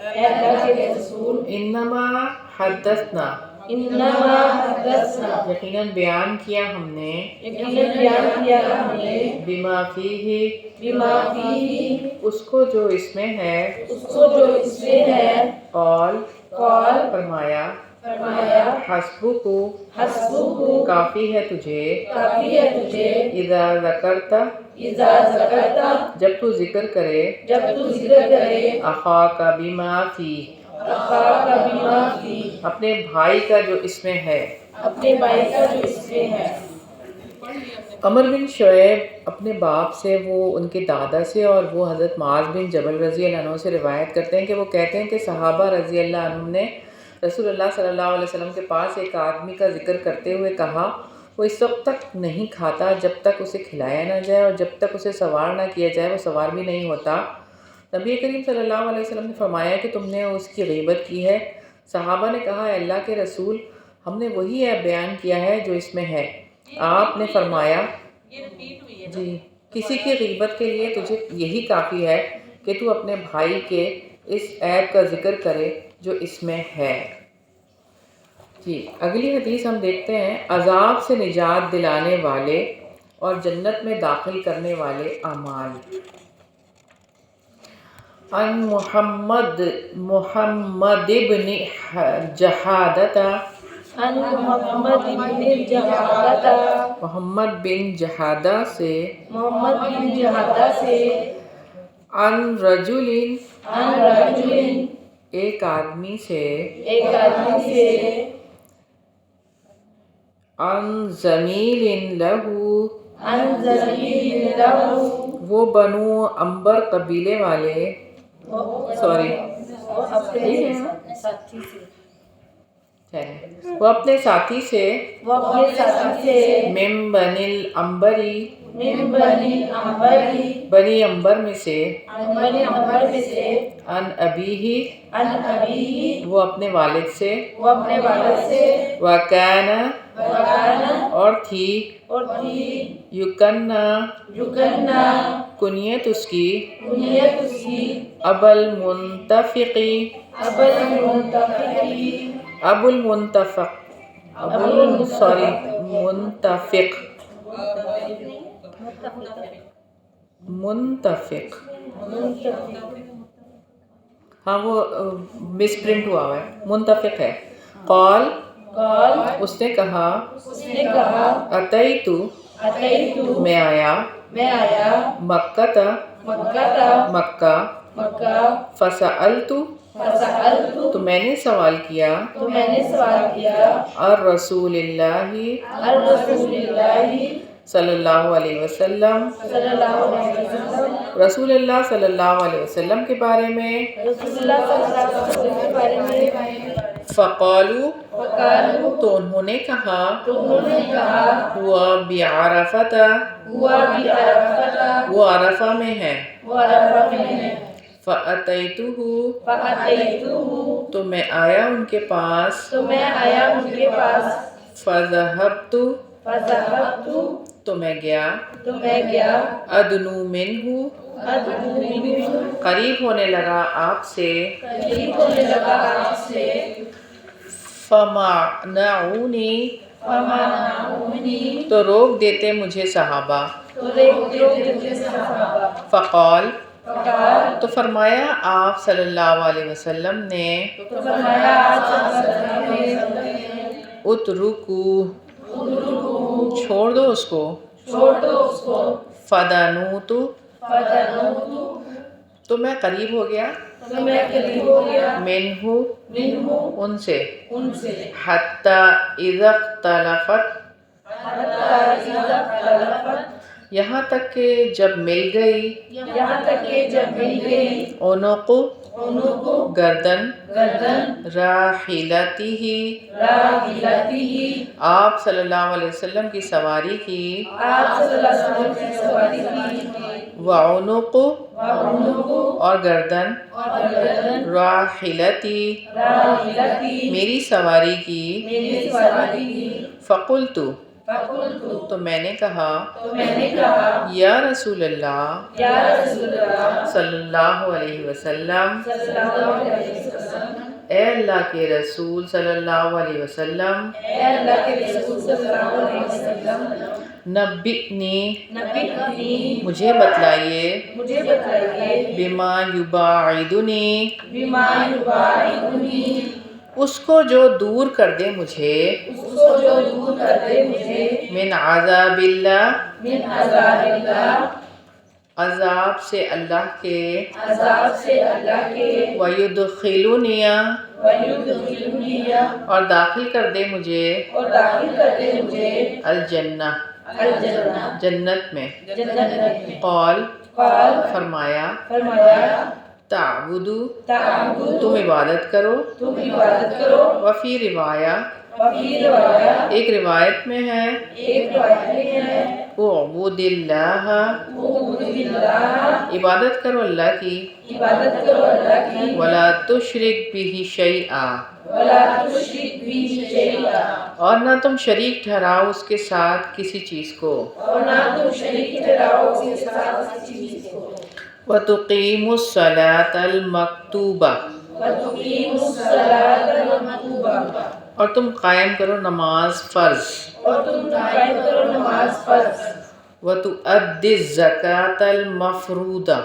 [SPEAKER 1] انما حدثنا, یقیناً بیان کیا ہم نے, بما فیہ, اس کو جو اس میں ہے, قال, فرمایا, حسبک, کافی ہے تجھے, اذا ذکرت, جب تو ذکر کرے, اخاک بما فیہ, اپنے بھائی کا جو اس میں ہے. عمر بن شعیب اپنے باپ سے, وہ ان کے دادا سے, اور وہ حضرت معاذ بن جبل رضی اللہ عنہ سے روایت کرتے ہیں کہ وہ کہتے ہیں کہ صحابہ رضی اللہ عنہ نے رسول اللہ صلی اللہ علیہ وسلم کے پاس ایک آدمی کا ذکر کرتے ہوئے کہا, وہ اس وقت تک نہیں کھاتا جب تک اسے کھلایا نہ جائے, اور جب تک اسے سوار نہ کیا جائے وہ سوار بھی نہیں ہوتا. نبی کریم صلی اللہ علیہ وسلم نے فرمایا کہ تم نے اس کی غیبت کی ہے. صحابہ نے کہا, اے اللہ کے رسول, ہم نے وہی ہے بیان کیا ہے جو اس میں ہے. آپ نے فرمایا
[SPEAKER 5] یہ ریپیٹ ہوئی ہے نا.
[SPEAKER 1] جی کسی کی غیبت کے لیے تجھے یہی کافی ہے کہ تو اپنے بھائی کے اس عیب کا ذکر کرے جو اس میں ہے. جی اگلی حدیث ہم دیکھتے ہیں عذاب سے نجات دلانے والے اور جنت میں داخل کرنے والے اعمال. عن محمد ابن جہادت
[SPEAKER 6] عن محمد بن جہادہ
[SPEAKER 1] محمد بن جہادہ سے
[SPEAKER 6] محمد بن جہادہ سے
[SPEAKER 1] عن رجل
[SPEAKER 6] عن رجل
[SPEAKER 1] ایک آدمی سے
[SPEAKER 6] ایک آدمی سے
[SPEAKER 1] عن زمیل لہو
[SPEAKER 6] عن زمیل لہو
[SPEAKER 1] وہ بنو عنبر قبیلے والے سوری
[SPEAKER 6] وہ اپنے ساتھی سے
[SPEAKER 1] وہ اپنے ساتھی سے
[SPEAKER 6] وہ اپنے ساتھی سے
[SPEAKER 1] من بنی العنبری
[SPEAKER 6] من بنی عنبری
[SPEAKER 1] بنی عنبر میں سے
[SPEAKER 6] بنی عنبر میں سے
[SPEAKER 1] عن ابیہ
[SPEAKER 6] عن ابی
[SPEAKER 1] وہ اپنے والد سے
[SPEAKER 6] وہ اپنے والد سے
[SPEAKER 1] وکان
[SPEAKER 6] وکان
[SPEAKER 1] اور تھی
[SPEAKER 6] اور تھی
[SPEAKER 1] یکنہ
[SPEAKER 6] یکنہ
[SPEAKER 1] کنیت اس کی
[SPEAKER 6] کنیت اس کی
[SPEAKER 1] ابو المنتفقی
[SPEAKER 6] ابو المنتفقی
[SPEAKER 1] ابو المنتفق سوری منتفق منتفق ہاں وہ مس پرنٹ ہوا ہے منتفق ہے. قال
[SPEAKER 6] قال
[SPEAKER 1] اس نے کہا
[SPEAKER 6] اس نے کہا
[SPEAKER 1] اتیتو
[SPEAKER 6] اتیتو
[SPEAKER 1] میں آیا
[SPEAKER 6] میں آیا
[SPEAKER 1] مکہ
[SPEAKER 6] مکہ تا
[SPEAKER 1] مکہ
[SPEAKER 6] مکہ
[SPEAKER 1] فسألت
[SPEAKER 6] فسألت
[SPEAKER 1] تو میں نے سوال کیا
[SPEAKER 6] تو میں نے سوال کیا
[SPEAKER 1] الرسول اللہ
[SPEAKER 6] الرسول اللہ
[SPEAKER 1] صلی اللہ علیہ وسلم
[SPEAKER 6] صلی اللہ علیہ وسلم
[SPEAKER 1] رسول اللہ صلی اللہ علیہ وسلم کے بارے میں
[SPEAKER 6] رسول اللہ صلی اللہ علیہ وسلم کے بارے میں
[SPEAKER 1] فقالو
[SPEAKER 6] وقالو
[SPEAKER 1] تو انہوں نے کہا
[SPEAKER 6] تو انہوں نے کہا
[SPEAKER 1] ہوا بعرفۃ
[SPEAKER 6] ہوا بھی عرفہ
[SPEAKER 1] وہ عرفہ میں ہے.
[SPEAKER 6] وہ عرفہ میں ہے.
[SPEAKER 1] فأتیتہ
[SPEAKER 6] فأتیتہ
[SPEAKER 1] تو میں آیا ان کے پاس
[SPEAKER 6] تو میں آیا ان کے پاس
[SPEAKER 1] فذهبت
[SPEAKER 6] فذهبت
[SPEAKER 1] تو میں گیا
[SPEAKER 6] تو میں گیا
[SPEAKER 1] ادنو منہ
[SPEAKER 6] ادعو منہ
[SPEAKER 1] قریب ہونے لگا آپ سے
[SPEAKER 6] قریب ہونے لگا آپ سے
[SPEAKER 1] فمنعونی
[SPEAKER 6] فمنعونی
[SPEAKER 1] تو روک دیتے مجھے صحابہ.
[SPEAKER 6] تو روک دیتے صحابہ.
[SPEAKER 1] فقال
[SPEAKER 6] فقال
[SPEAKER 1] تو فرمایا آپ صلی اللہ علیہ وسلم نے
[SPEAKER 6] تو فرمایا آپ صلی اللہ علیہ وسلم نے
[SPEAKER 1] اترکو چھوڑ دو اس کو.
[SPEAKER 6] چھوڑ دو اس کو.
[SPEAKER 1] فدنوت
[SPEAKER 6] فدنوت
[SPEAKER 1] تو میں قریب ہو گیا
[SPEAKER 6] تو میں قریب ہو گیا
[SPEAKER 1] منہ
[SPEAKER 6] منہ
[SPEAKER 1] ان سے
[SPEAKER 6] ان سے
[SPEAKER 1] حتی اذا اختلفت
[SPEAKER 6] حتی اذا اختلفت
[SPEAKER 1] یہاں تک کہ جب مل گئی
[SPEAKER 6] یہاں تک کہ جب مل گئی
[SPEAKER 1] عنق
[SPEAKER 6] عنق
[SPEAKER 1] گردن
[SPEAKER 6] گردن
[SPEAKER 1] راحلتہ
[SPEAKER 6] راحلتہ
[SPEAKER 1] آپ صلی اللہ علیہ وسلم کی سواری کی
[SPEAKER 6] آپ صلی اللہ علیہ وسلم کی سواری کی
[SPEAKER 1] وعنق
[SPEAKER 6] وعنق
[SPEAKER 1] اور گردن
[SPEAKER 6] اور گردن
[SPEAKER 1] راحلتی
[SPEAKER 6] راحلتہ
[SPEAKER 1] میری سواری کی
[SPEAKER 6] میری سواری کی.
[SPEAKER 1] فقلت
[SPEAKER 6] فقلت
[SPEAKER 1] تو میں نے کہا
[SPEAKER 6] تو میں نے کہا
[SPEAKER 1] یا رسول اللہ
[SPEAKER 6] یا رسول اللہ
[SPEAKER 1] صلی اللہ علیہ وسلم
[SPEAKER 6] صلی اللہ علیہ وسلم
[SPEAKER 1] اے اللہ کے رسول صلی اللہ علیہ وسلم
[SPEAKER 6] اے اللہ کے رسول صلی اللہ علیہ وسلم
[SPEAKER 1] نبئنی
[SPEAKER 6] نبئنی
[SPEAKER 1] مجھے بتلائیے
[SPEAKER 6] مجھے بتائیے
[SPEAKER 1] بما یباعدنی
[SPEAKER 6] بما یباعدنی
[SPEAKER 1] اس کو جو دور کر دے مجھے
[SPEAKER 6] اس کو جو دور کر دے مجھے
[SPEAKER 1] من عذاب اللہ
[SPEAKER 6] من عذاب اللہ
[SPEAKER 1] عذاب سے اللہ کے
[SPEAKER 6] عذاب سے اللہ کے
[SPEAKER 1] ویدخلنی
[SPEAKER 6] ویدخلنی
[SPEAKER 1] اور داخل کر دے مجھے
[SPEAKER 6] اور داخل کر دے مجھے
[SPEAKER 1] الجنہ
[SPEAKER 6] الجنہ
[SPEAKER 1] جنت میں.
[SPEAKER 6] جنت میں.
[SPEAKER 1] قال
[SPEAKER 6] قال
[SPEAKER 1] فرمایا
[SPEAKER 6] فرمایا
[SPEAKER 1] تعبدو
[SPEAKER 6] تعبدو
[SPEAKER 1] تم عبادت کرو
[SPEAKER 6] تم عبادت کرو
[SPEAKER 1] وفی روایہ
[SPEAKER 6] وفی روایہ
[SPEAKER 1] ایک روایت میں ہے
[SPEAKER 6] ایک روایت میں ہے
[SPEAKER 1] اعبد اللہ
[SPEAKER 6] اعبد اللہ
[SPEAKER 1] عبادت کرو اللہ کی،
[SPEAKER 4] عبادت کرو اللہ کی،
[SPEAKER 1] ولا تشرک بہ شیئا،
[SPEAKER 4] ولا تشرک بہ شیئا،
[SPEAKER 1] اور نہ تم شریک ٹھہراؤ اس کے ساتھ کسی چیز کو،
[SPEAKER 4] اور نہ تم شریک ٹھہراؤ اس کے ساتھ کسی چیز کو،
[SPEAKER 1] وَتُقِيمُوا الصَّلَاةَ الْمَكْتُوبَةَ،
[SPEAKER 4] وَتُقِیمُوا الصَّلَاةَ الْمَکْتُوبَةَ،
[SPEAKER 1] اور تم قائم کرو نماز فرض،
[SPEAKER 4] اور تم قائم کرو نماز فرض،
[SPEAKER 1] وَتُؤَدِّي الزَّكَاةَ الْمَفْرُوضَةَ،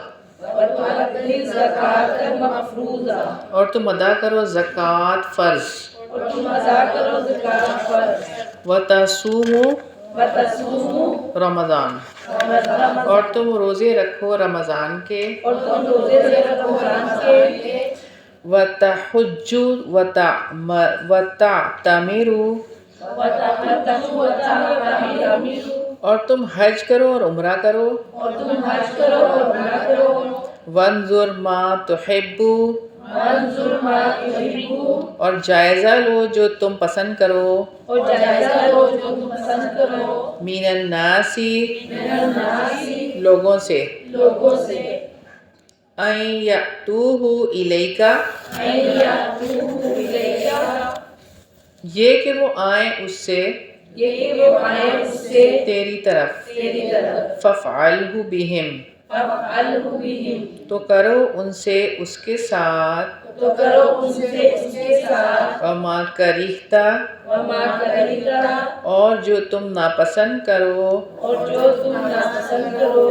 [SPEAKER 4] وَتُؤَدِّي الزَّکَاةَ الْمَفْرُوضَةَ،
[SPEAKER 1] اور تم ادا کرو زکوٰۃ فرض،
[SPEAKER 4] اور تم ادا کرو زکوٰۃ فرض،
[SPEAKER 1] وَتَصُومُوا
[SPEAKER 4] وَتَصُومُوا
[SPEAKER 1] رمضان،
[SPEAKER 4] رمضان،
[SPEAKER 1] اور تم روزے رکھو رمضان کے،
[SPEAKER 4] اور تم روزے رکھو رمضان کے،
[SPEAKER 1] وَتَحُجُّوا وَتَعْتَمِرُوا،
[SPEAKER 4] وَتَحَجُّوا وَتَعْتَمِرُوا،
[SPEAKER 1] اور تم حج کرو اور عمرہ کرو،
[SPEAKER 4] اور تم حج کرو اور عمرہ کرو،
[SPEAKER 1] وَانظُرْ مَا تُحِبُّ،
[SPEAKER 4] وَانظُرْ مَا تُحِبُّ،
[SPEAKER 1] اور جائزہ لو جو تم پسند کرو،
[SPEAKER 4] اور جائزہ لو جو تم پسند کرو،
[SPEAKER 1] مِنَ النَّاسِ،
[SPEAKER 4] من الناس،
[SPEAKER 1] لوگوں سے،
[SPEAKER 4] لوگوں سے،
[SPEAKER 1] أَن يَأْتُوهُ إِلَيْكَ،
[SPEAKER 4] أَن يَأْتُوهُ إِلَيْكَ،
[SPEAKER 1] یہ کہ وہ آئیں اس سے
[SPEAKER 4] یہ کہ وہ آئیں اس سے
[SPEAKER 1] تیری طرف،
[SPEAKER 4] تیری طرف،
[SPEAKER 1] فَافْعَلْهُ بِهِمْ،
[SPEAKER 4] فَافْعَلْهُ بِهِمْ،
[SPEAKER 1] تو کرو ان سے اس کے ساتھ،
[SPEAKER 4] تو کرو ان سے اس کے ساتھ،
[SPEAKER 1] وَمَا كَرِهْتَ،
[SPEAKER 4] وَمَا كَرِهْتَ،
[SPEAKER 1] اور جو تم ناپسند کرو،
[SPEAKER 4] اور جو تم ناپسند کرو،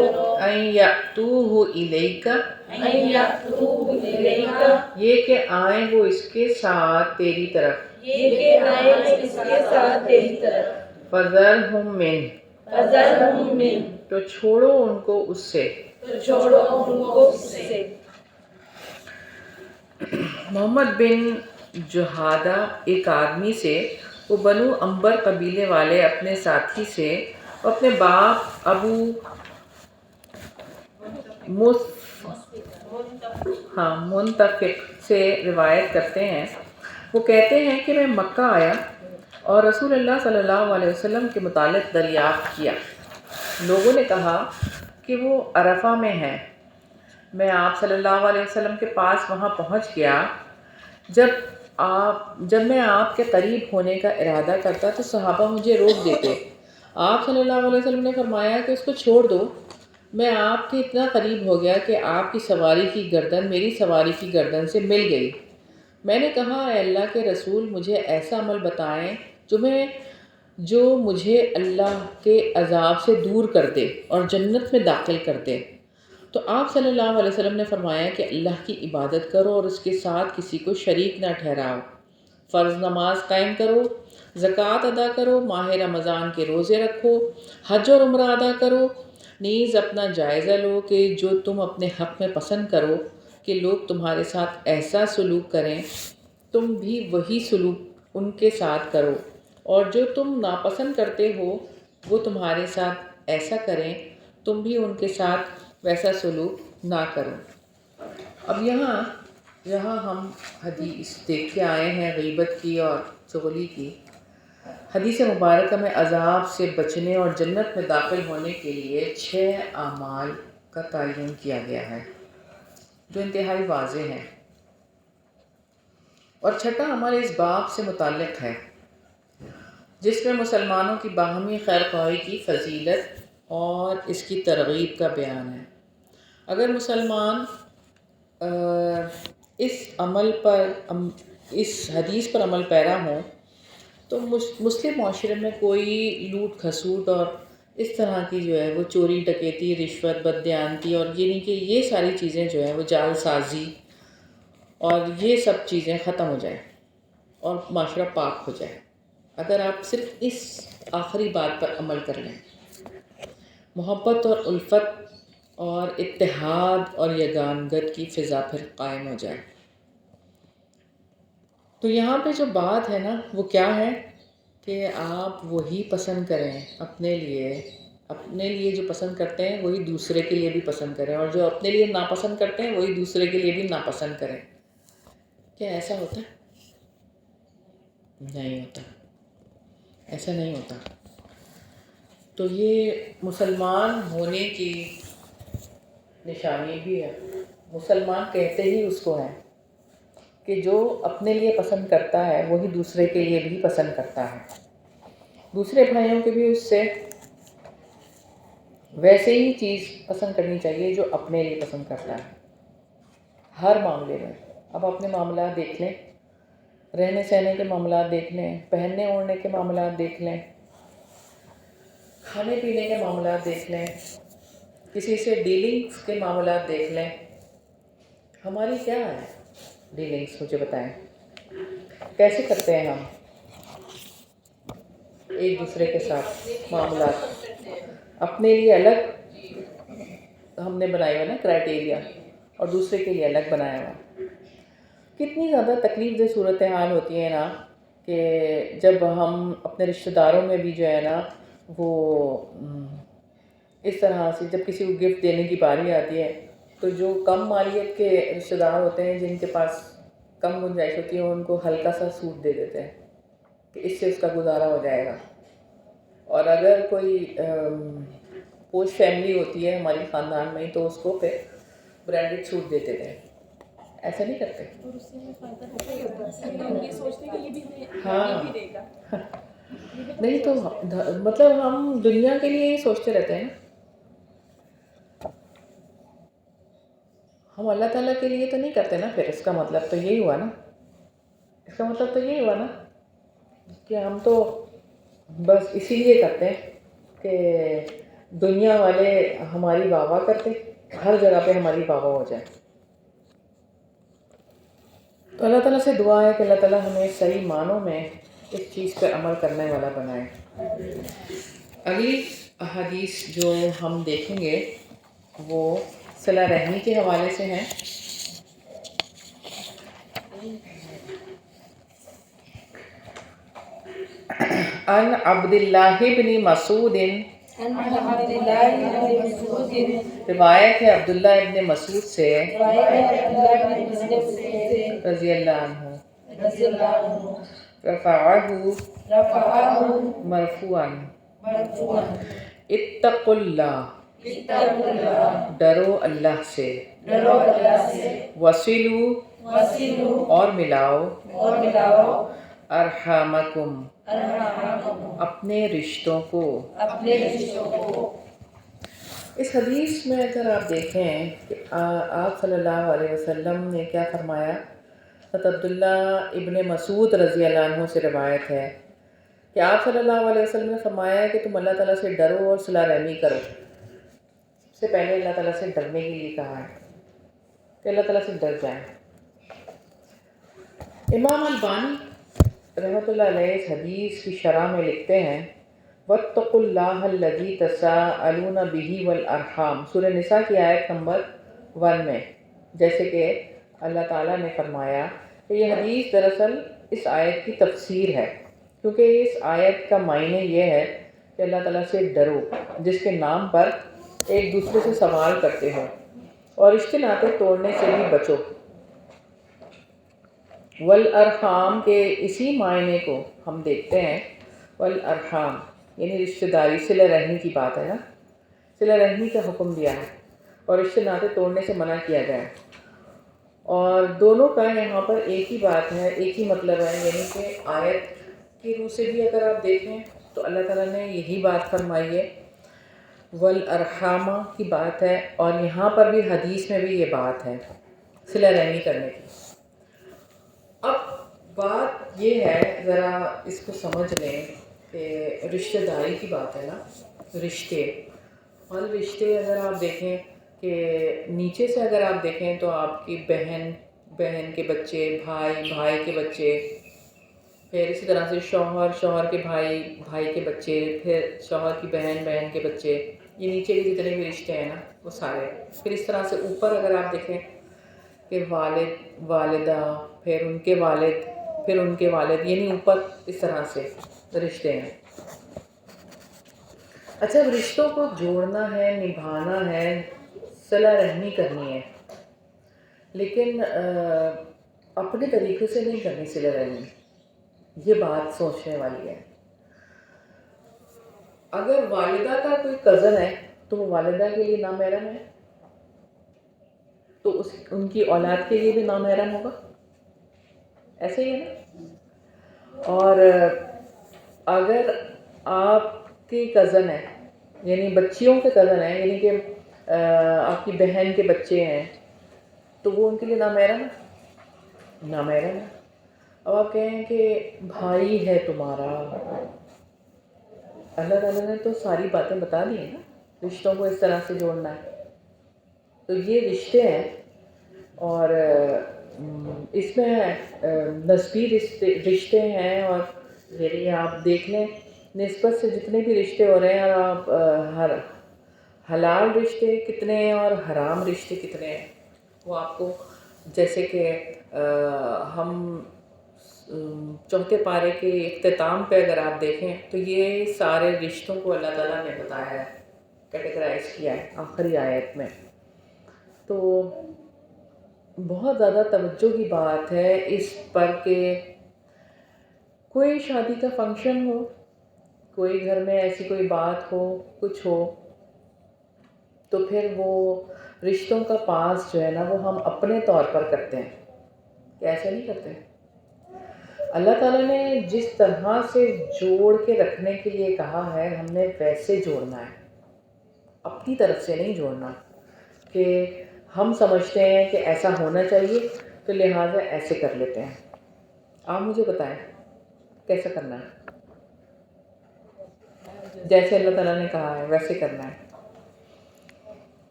[SPEAKER 1] أَن يَأْتُوهُ إِلَيْكَ،
[SPEAKER 4] أَن يَأْتُوهُ إِلَيْكَ،
[SPEAKER 1] یہ کہ آئیں وہ اس کے ساتھ تیری طرف،
[SPEAKER 4] یہ کہ آئیں اس کے ساتھ تیری طرف،
[SPEAKER 1] فَذَرْهُمْ مِنْ،
[SPEAKER 4] فَذَرْهُمْ مِنْ،
[SPEAKER 1] تو چھوڑو ان کو اس سے۔
[SPEAKER 4] تو چھوڑو ان کو اس سے۔
[SPEAKER 1] محمد بن جہادہ ایک آدمی سے، وہ بنو عنبر قبیلے والے اپنے ساتھی سے، وہ اپنے باپ ابو منتفق سے روایت کرتے ہیں، وہ کہتے ہیں کہ میں مکہ آیا اور رسول اللہ صلی اللہ علیہ وسلم کے متعلق دریافت کیا۔ لوگوں نے کہا کہ وہ عرفہ میں ہیں۔ میں آپ صلی اللہ علیہ وسلم کے پاس وہاں پہنچ گیا۔ جب میں آپ کے قریب ہونے کا ارادہ کرتا تو صحابہ مجھے روک دیتے۔ آپ صلی اللہ علیہ وسلم نے فرمایا کہ اس کو چھوڑ دو۔ میں آپ کے اتنا قریب ہو گیا کہ آپ کی سواری کی گردن میری سواری کی گردن سے مل گئی۔ میں نے کہا اے اللہ کے رسول، مجھے ایسا عمل بتائیں جو مجھے اللہ کے عذاب سے دور کر دے اور جنت میں داخل کر دے۔ تو آپ صلی اللہ علیہ وسلم نے فرمایا کہ اللہ کی عبادت کرو اور اس کے ساتھ کسی کو شریک نہ ٹھہراؤ، فرض نماز قائم کرو، زکوٰۃ ادا کرو، ماہ رمضان کے روزے رکھو، حج اور عمرہ ادا کرو، نیز اپنا جائزہ لو کہ جو تم اپنے حق میں پسند کرو کہ لوگ تمہارے ساتھ ایسا سلوک کریں، تم بھی وہی سلوک ان کے ساتھ کرو، اور جو تم ناپسند کرتے ہو وہ تمہارے ساتھ ایسا کریں، تم بھی ان کے ساتھ ویسا سلوک نہ کرو۔ اب یہاں ہم حدیث دیکھ کے آئے ہیں غیبت کی اور چغلی کی۔ حدیث مبارکہ میں عذاب سے بچنے اور جنت میں داخل ہونے کے لیے 6 اعمال کا تعین کیا گیا ہے جو انتہائی واضح ہیں، اور 6واں عمل اس باب سے متعلق ہے جس میں مسلمانوں کی باہمی خیر خواہی کی فضیلت اور اس کی ترغیب کا بیان ہے۔ اگر مسلمان اس حدیث پر عمل پیرا ہوں تو مسلم معاشرے میں کوئی لوٹ کھسوٹ اور اس طرح کی جو ہے وہ چوری ڈکیتی، رشوت، بددیانتی اور یعنی کہ یہ ساری چیزیں جو ہیں وہ جال سازی اور یہ سب چیزیں ختم ہو جائیں اور معاشرہ پاک ہو جائے اگر آپ صرف اس آخری بات پر عمل کر لیں۔ محبت اور الفت اور اتحاد اور یگانگت کی فضا پھر قائم ہو جائے۔ تو یہاں پہ جو بات ہے نا وہ کیا ہے کہ آپ وہی پسند کریں اپنے لیے جو پسند کرتے ہیں وہی دوسرے کے لیے بھی پسند کریں، اور جو اپنے لیے ناپسند کرتے ہیں وہی دوسرے کے لیے بھی ناپسند کریں۔ کیا ایسا ہوتا ہے؟ نہیں ہوتا، ایسا نہیں ہوتا۔ تو یہ مسلمان ہونے کی نشانی بھی ہے. مسلمان کہتے ہی اس کو ہیں کہ جو اپنے لیے پسند کرتا ہے وہی دوسرے کے لیے بھی پسند کرتا ہے. دوسرے بھائیوں کے بھی اس سے ویسے ہی چیز پسند کرنی چاہیے جو اپنے لیے پسند کرتا ہے ہر معاملے میں. اب اپنے معاملات دیکھ لیں, رہنے سہنے کے معاملات دیکھ لیں, پہننے اوڑھنے کے معاملات دیکھ لیں, کھانے پینے کے معاملات دیکھ لیں, کسی سے ڈیلنگس کے معاملات دیکھ لیں. ہماری کیا ہے ڈیلنگس, مجھے بتائیں کیسے کرتے ہیں ہم ایک دوسرے کے ساتھ معاملات؟ اپنے لیے الگ ہم نے بنایا ہوا نا کرائٹیریا, اور دوسرے کے لیے الگ بنایا ہوا. کتنی زیادہ تکلیف دہ صورتحال ہوتی ہیں نا کہ جب ہم اپنے رشتہ داروں میں بھی جو ہے نا وہ اس طرح سے جب کسی کو گفٹ دینے کی باری آتی ہے تو جو کم مالیت کے رشتہ دار ہوتے ہیں, جن کے پاس کم گنجائش ہوتی ہے, ان کو ہلکا سا سوٹ دے دیتے ہیں کہ اس سے اس کا گزارا ہو جائے گا. اور اگر کوئی پوش فیملی ہوتی ہے ہماری خاندان میں تو اس کو پھر برانڈڈ سوٹ دیتے تھے. ایسا نہیں کرتے. ہاں نہیں تو مطلب ہم دنیا کے لیے ہی سوچتے رہتے ہیں نا, ہم اللہ تعالیٰ کے لیے تو نہیں کرتے نا. پھر اس کا مطلب تو یہی ہوا نا, اس کا مطلب تو یہی ہوا نا کہ ہم تو بس اسی لیے کرتے ہیں کہ دنیا والے ہماری واہ واہ کرتے, ہر جگہ پہ ہماری واہ واہ ہو جائے. تو اللہ تعالیٰ سے دعا ہے کہ اللہ تعالیٰ ہمیں صحیح معنوں میں اس چیز پر عمل کرنے والا بنائے. اگلی حدیث جو ہم دیکھیں گے وہ صلہ رحمی کے حوالے سے ہیں. عن عبد اللہ بن مسعود, روایت ہے عبداللہ ابن مسعود سے رضی اللہ عنہ, رفعہ مرفوعا, اتقوا اللہ, ڈرو اللہ سے, وصلوا, اور ملاؤ, ارحامکم, اپنے رشتوں کو. اس حدیث میں اگر آپ دیکھیں کہ آپ صلی اللہ علیہ وسلم نے کیا فرمایا. حضرت عبداللہ ابن مسعود رضی اللہ عنہ سے روایت ہے کہ آپ صلی اللہ علیہ وسلم نے فرمایا کہ تم اللہ تعالیٰ سے ڈرو اور صلہ رحمی کرو. سب سے پہلے اللہ تعالیٰ سے ڈرنے کے لیے کہا ہے کہ اللہ تعالیٰ سے ڈر جائیں. امام البانی رحمۃ اللہ علیہ اس حدیث کی شرح میں لکھتے ہیں وَاتَّقُوا اللَّهَ الَّذِي تَسَاءَلُونَ بِهِ وَالْأَرْحَامَ, سورہ نساء کی آیت نمبر 1 میں, جیسے کہ اللہ تعالیٰ نے فرمایا کہ یہ حدیث دراصل اس آیت کی تفسیر ہے, کیونکہ اس آیت کا معنی یہ ہے کہ اللہ تعالیٰ سے ڈرو جس کے نام پر ایک دوسرے سے سوال کرتے ہو, اور رشتے ناطے توڑنے سے بھی بچو. والارحام کے اسی معنی کو ہم دیکھتے ہیں, والارحام یعنی رشتہ داری, صلہ رحمی کی بات ہے نا, صلہ رحمی کا حکم دیا ہے اور رشتے ناطے توڑنے سے منع کیا گیا ہے. اور دونوں کا یہاں پر ایک ہی بات ہے, ایک ہی مطلب ہے, یعنی کہ آیت کی روح سے بھی اگر آپ دیکھیں تو اللہ تعالیٰ نے یہی بات فرمائی ہے, والارحام کی بات ہے, اور یہاں پر بھی حدیث میں بھی یہ بات ہے صلہ رحمی کرنے کی. اب بات یہ ہے, ذرا اس کو سمجھ لیں کہ رشتہ داری کی بات ہے نا, رشتے, اور رشتے اگر آپ دیکھیں کہ نیچے سے اگر آپ دیکھیں تو آپ کی بہن کے بچے, بھائی کے بچے, پھر اسی طرح سے شوہر کے بھائی کے بچے, پھر شوہر کی بہن کے بچے, یہ نیچے کے جتنے بھی رشتے ہیں نا وہ سارے. پھر اس طرح سے اوپر اگر آپ دیکھیں کہ والدہ, پھر ان کے والد, پھر ان کے والد, یعنی اوپر اس طرح سے رشتے ہیں. اچھا, رشتوں کو جوڑنا ہے, نبھانا ہے, صلہ رحمی کرنی ہے, لیکن اپنے طریقے سے نہیں کرنی صلہ رحمی. یہ بات سوچنے والی ہے. اگر والدہ کا کوئی کزن ہے تو وہ والدہ کے لیے نامحرم ہے, تو ان کی اولاد کے لیے بھی نامحرم ہوگا، ایسے ہی ہے نا. اور اگر آپ کی کزن ہے، یعنی بچیوں کے کزن ہیں، یعنی کہ آپ کی بہن کے بچے ہیں، تو وہ ان کے لیے نامحرم ہے، نامحرم ہے. اب آپ کہیں کہ بھائی ہے تمہارا، اللہ تعالیٰ نے تو ساری باتیں بتا دی ہیں نا، رشتوں کو اس طرح سے جوڑنا ہے. تو یہ رشتے ہیں، اور اس میں نسبی رشتے ہیں، اور یعنی آپ دیکھ لیں نسبت سے جتنے بھی رشتے ہو رہے ہیں، اور آپ ہر حلال رشتے کتنے ہیں اور حرام رشتے کتنے ہیں، وہ آپ کو جیسے کہ ہم چوتھے پارے کے اختتام پہ اگر آپ دیکھیں تو یہ سارے رشتوں کو اللہ تعالیٰ نے بتایا ہے، کیٹیگرائز کیا ہے آخری آیت میں. تو بہت زیادہ توجہ کی بات ہے اس پر کہ کوئی شادی کا فنکشن ہو، کوئی گھر میں ایسی کوئی بات ہو، کچھ ہو، تو پھر وہ رشتوں کا پاس جو ہے نا وہ ہم اپنے طور پر کرتے ہیں، کہ ایسے نہیں کرتے. اللہ تعالیٰ نے جس طرح سے جوڑ کے رکھنے کے لیے کہا ہے، ہم نے ویسے جوڑنا ہے، اپنی طرف سے نہیں جوڑنا کہ ہم سمجھتے ہیں کہ ایسا ہونا چاہیے تو لہٰذا ایسے کر لیتے ہیں. آپ مجھے بتائیں کیسا کرنا ہے؟ جیسے اللہ تعالیٰ نے کہا ہے ویسے کرنا ہے.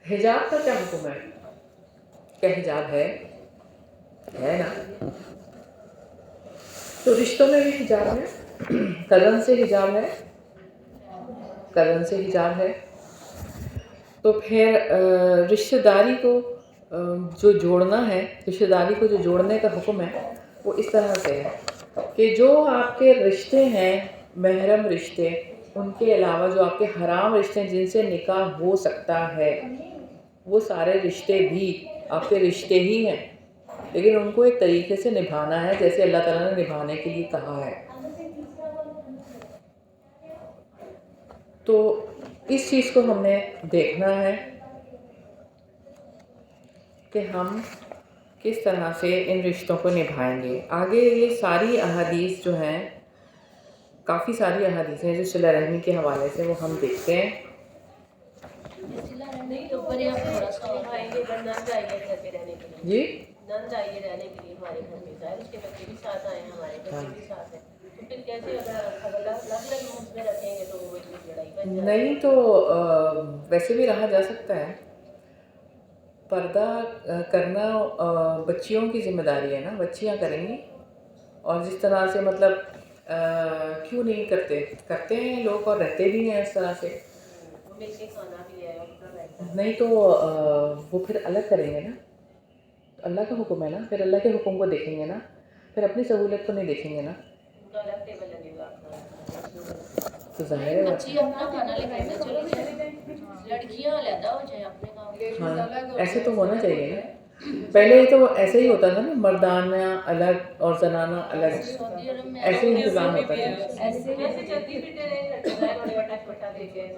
[SPEAKER 1] حجاب کا کیا حکم ہے؟ کیا حجاب ہے نا؟ تو رشتوں میں بھی حجاب ہے، کزن سے حجاب ہے، کزن سے حجاب ہے. تو پھر رشتہ داری کو جو جوڑنا ہے، رشتہ داری کو جو جوڑنے کا حکم ہے وہ اس طرح سے ہے کہ جو آپ کے رشتے ہیں محرم رشتے، ان کے علاوہ جو آپ کے حرام رشتے ہیں جن سے نکاح ہو سکتا ہے، وہ سارے رشتے بھی آپ کے رشتے ہی ہیں، لیکن ان کو ایک طریقے سے نبھانا ہے جیسے اللہ تعالیٰ نے نبھانے کے لیے کہا ہے. تو اس چیز کو ہم نے دیکھنا ہے کہ ہم کس طرح سے ان رشتوں کو نبھائیں گے. آگے یہ ساری احادیث جو ہیں، کافی ساری احادیث ہیں جو صلہ رحمی کے حوالے سے، وہ ہم دیکھتے ہیں.
[SPEAKER 6] نہیں تو اوپر آپ تھوڑا سا آئیں گے، نند آئیے گھر پہ رہنے کے لیے،
[SPEAKER 1] جی
[SPEAKER 6] نند آئیے رہنے کے لیے ہمارے گھر میں، ظاہر اس کے بچے بھی ساتھ آئے ہیں، ہمارے بچے بھی ساتھ ہیں، تو پھر کیسے اگر الگ الگ رومس میں رکھیں گے تو وہ لڑائی بن جائے.
[SPEAKER 1] نہیں تو ویسے بھی رہا جا سکتا ہے. پردہ کرنا بچیوں کی ذمہ داری ہے نا، بچیاں کریں گی. اور جس طرح سے مطلب کیوں نہیں کرتے ہیں لوگ اور رہتے بھی ہیں اس طرح سے.
[SPEAKER 6] وہ مل کے کھانا بھی ہے، اپنا بیٹھنا ہے.
[SPEAKER 1] نہیں تو وہ پھر الگ کریں گے نا، اللہ کا حکم ہے نا، پھر اللہ کے حکم کو دیکھیں گے نا، پھر اپنی سہولت کو نہیں دیکھیں گے نا.
[SPEAKER 6] ان کا الگ ٹیبل لگے گا
[SPEAKER 1] تو ظاہر ہے
[SPEAKER 6] بچی اپنا کھانا لے کے چلی جائیں، لڑکیاں علیحدہ ہو جائیں اپنے کام.
[SPEAKER 1] ہاں ایسے تو ہونا چاہیے نا. پہلے تو ایسے ہی ہوتا تھا نا، مردانہ الگ اور زنانہ الگ،
[SPEAKER 6] سعودی عرب میں
[SPEAKER 1] ایسے ہی انتظام ہوتا تھا.
[SPEAKER 6] ایسے چلتی پھرتے رہے، بٹا دے کے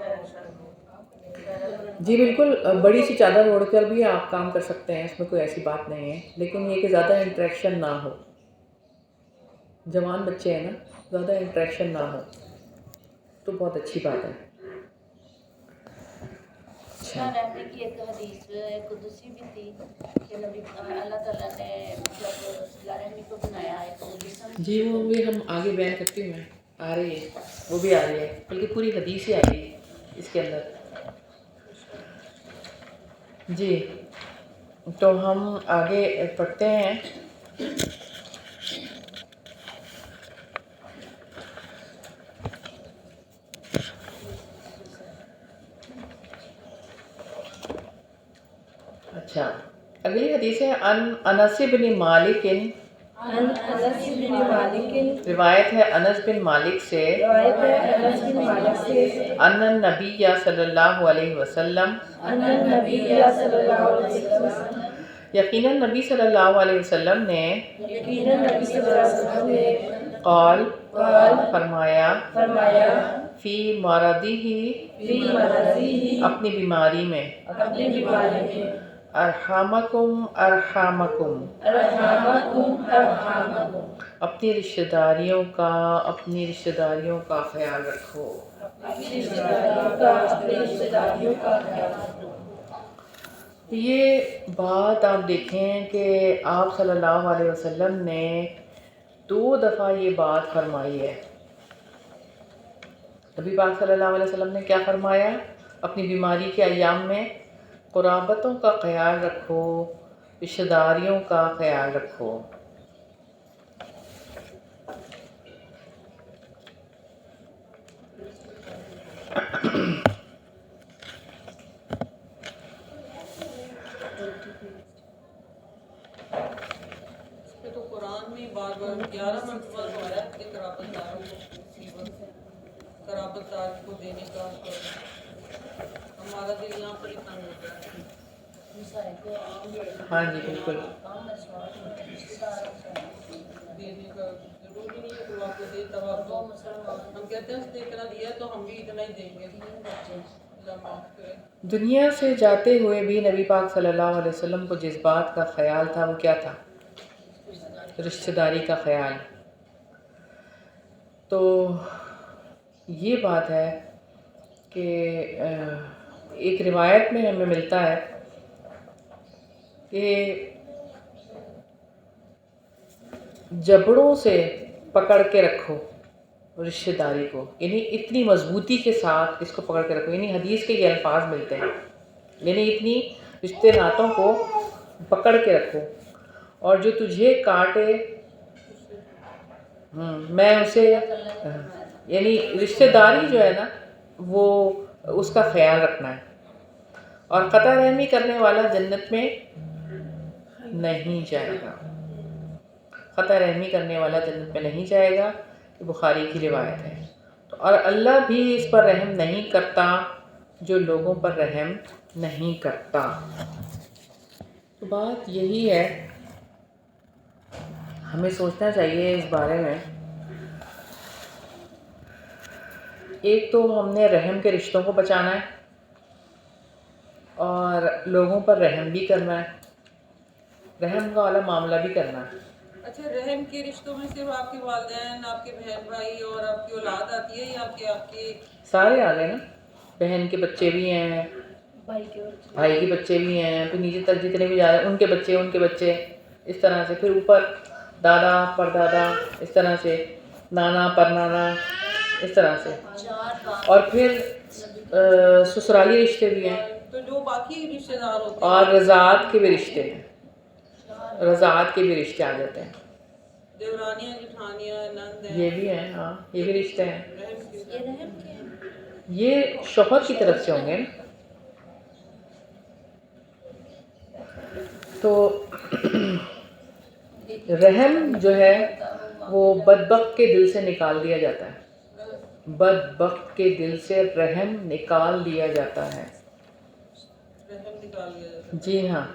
[SPEAKER 1] جی بالکل، بڑی سی چادر اوڑھ کر بھی آپ کام کر سکتے ہیں، اس میں کوئی ایسی بات نہیں ہے، لیکن یہ کہ زیادہ انٹریکشن نہ ہو. جوان بچے ہیں نا، زیادہ انٹریکشن نہ ہو تو بہت اچھی بات ہے.
[SPEAKER 6] صلہ رحمی کی ایک حدیث قدسی بھی تھی کہ نبی اللہ تعالیٰ نے جب صلہ رحمی کو بنایا ہے تو جسم
[SPEAKER 1] جی وہ بھی ہم آگے بیان کرتی ہوں، میں آ رہی ہے، وہ بھی آ رہی ہے، بلکہ پوری حدیث ہی آ رہی ہے اس کے اندر. جی تو ہم آگے پڑھتے ہیں. اچھا اگلی حدیث ہے انس بن مالک، روایت ہے انس بن مالک سے، ان النبی صلی اللہ علیہ وسلم، یقیناً نبی صلی اللہ علیہ وسلم نے قال فرمایا، فی مرضی، اپنی بیماری میں، ارحامکم ارحامکم، اپنی رشتہ داریوں کا خیال رکھو. یہ بات آپ دیکھیں کہ آپ صلی اللہ علیہ وسلم نے 2 دفعہ یہ بات فرمائی ہے. نبی پاک صلی اللہ علیہ وسلم نے کیا فرمایا؟ اپنی بیماری کے ایام میں قرابتوں کا خیال رکھو، رشتہ داریوں کا خیال رکھو.
[SPEAKER 3] تو قرآن میں بار بار 11 مرتبہ تو آیا کہ قرابت داروں کو مصیبت، قرابت دار کو دینے کا. ہمارا دل یہاں پر ہی تنگ ہوتا ہے.
[SPEAKER 1] ہاں جی بالکل.
[SPEAKER 3] دینے کا ضروری نہیں ہے کہ وہ آپ کو دے تب آپ کو. ہم کہتے ہیں اس نے اتنا دیا تو ہم بھی اتنا ہی دیں گے. اللہ معاف کرے.
[SPEAKER 1] دنیا سے جاتے ہوئے بھی نبی پاک صلی اللہ علیہ وسلم کو جس بات کا خیال تھا وہ کیا تھا؟ رشتہ داری کا خیال. تو یہ بات ہے کہ ایک روایت میں ہمیں ملتا ہے کہ جبڑوں سے پکڑ کے رکھو رشتہ داری کو، یعنی اتنی مضبوطی کے ساتھ اس کو پکڑ کے رکھو. یعنی حدیث کے یہ الفاظ ملتے ہیں، یعنی اتنی رشتے ناتوں کو پکڑ کے رکھو. اور جو تجھے کاٹے میں اسے، یعنی رشتہ داری جو ہے نا وہ اس کا خیال رکھنا ہے. اور قطع رحمی کرنے والا جنت میں نہیں جائے گا. قطع رحمی کرنے والا جنت میں نہیں جائے گا. یہ بخاری کی روایت ہے. اور اللہ بھی اس پر رحم نہیں کرتا جو لوگوں پر رحم نہیں کرتا. تو بات یہی ہے، ہمیں سوچنا چاہیے اس بارے میں. ایک تو ہم نے رحم کے رشتوں کو بچانا ہے اور لوگوں پر رحم بھی کرنا ہے، رحم والا معاملہ بھی کرنا ہے.
[SPEAKER 3] اچھا، رحم کے رشتوں میں صرف آپ کے والدین، آپ کے بہن بھائی اور آپ کی اولاد آتی ہے، یا آپ کے
[SPEAKER 1] سارے آ گئے نا؟ بہن کے بچے بھی ہیں، بھائی کے بچے بھی ہیں، پھر نیچے تک جتنے بھی جا رہے ہیں ان کے بچے، اس طرح سے. پھر اوپر دادا پردادا، اس طرح سے نانا پرنانا، اس طرح سے. اور پھر سسرالی رشتے بھی ہیں،
[SPEAKER 3] تو جو باقی رشتے دار ہوتے ہیں
[SPEAKER 1] اور رضاعت کے بھی رشتے ہیں. رضاعت کے بھی رشتے آ جاتے ہیں.
[SPEAKER 3] دیورانیاں، جٹھانیاں، نند ہیں،
[SPEAKER 1] یہ بھی ہیں. ہاں یہ بھی رشتے ہیں.
[SPEAKER 3] رحم کے
[SPEAKER 1] یہ شوہر کی طرف سے ہوں گے نا. تو رحم جو ہے وہ بدبخت کے دل سے نکال دیا جاتا ہے. بدبخت کے دل سے رحم نکال دیا جاتا ہے.
[SPEAKER 3] رحم نکال لیا جاتا ہے.
[SPEAKER 1] جی ہاں.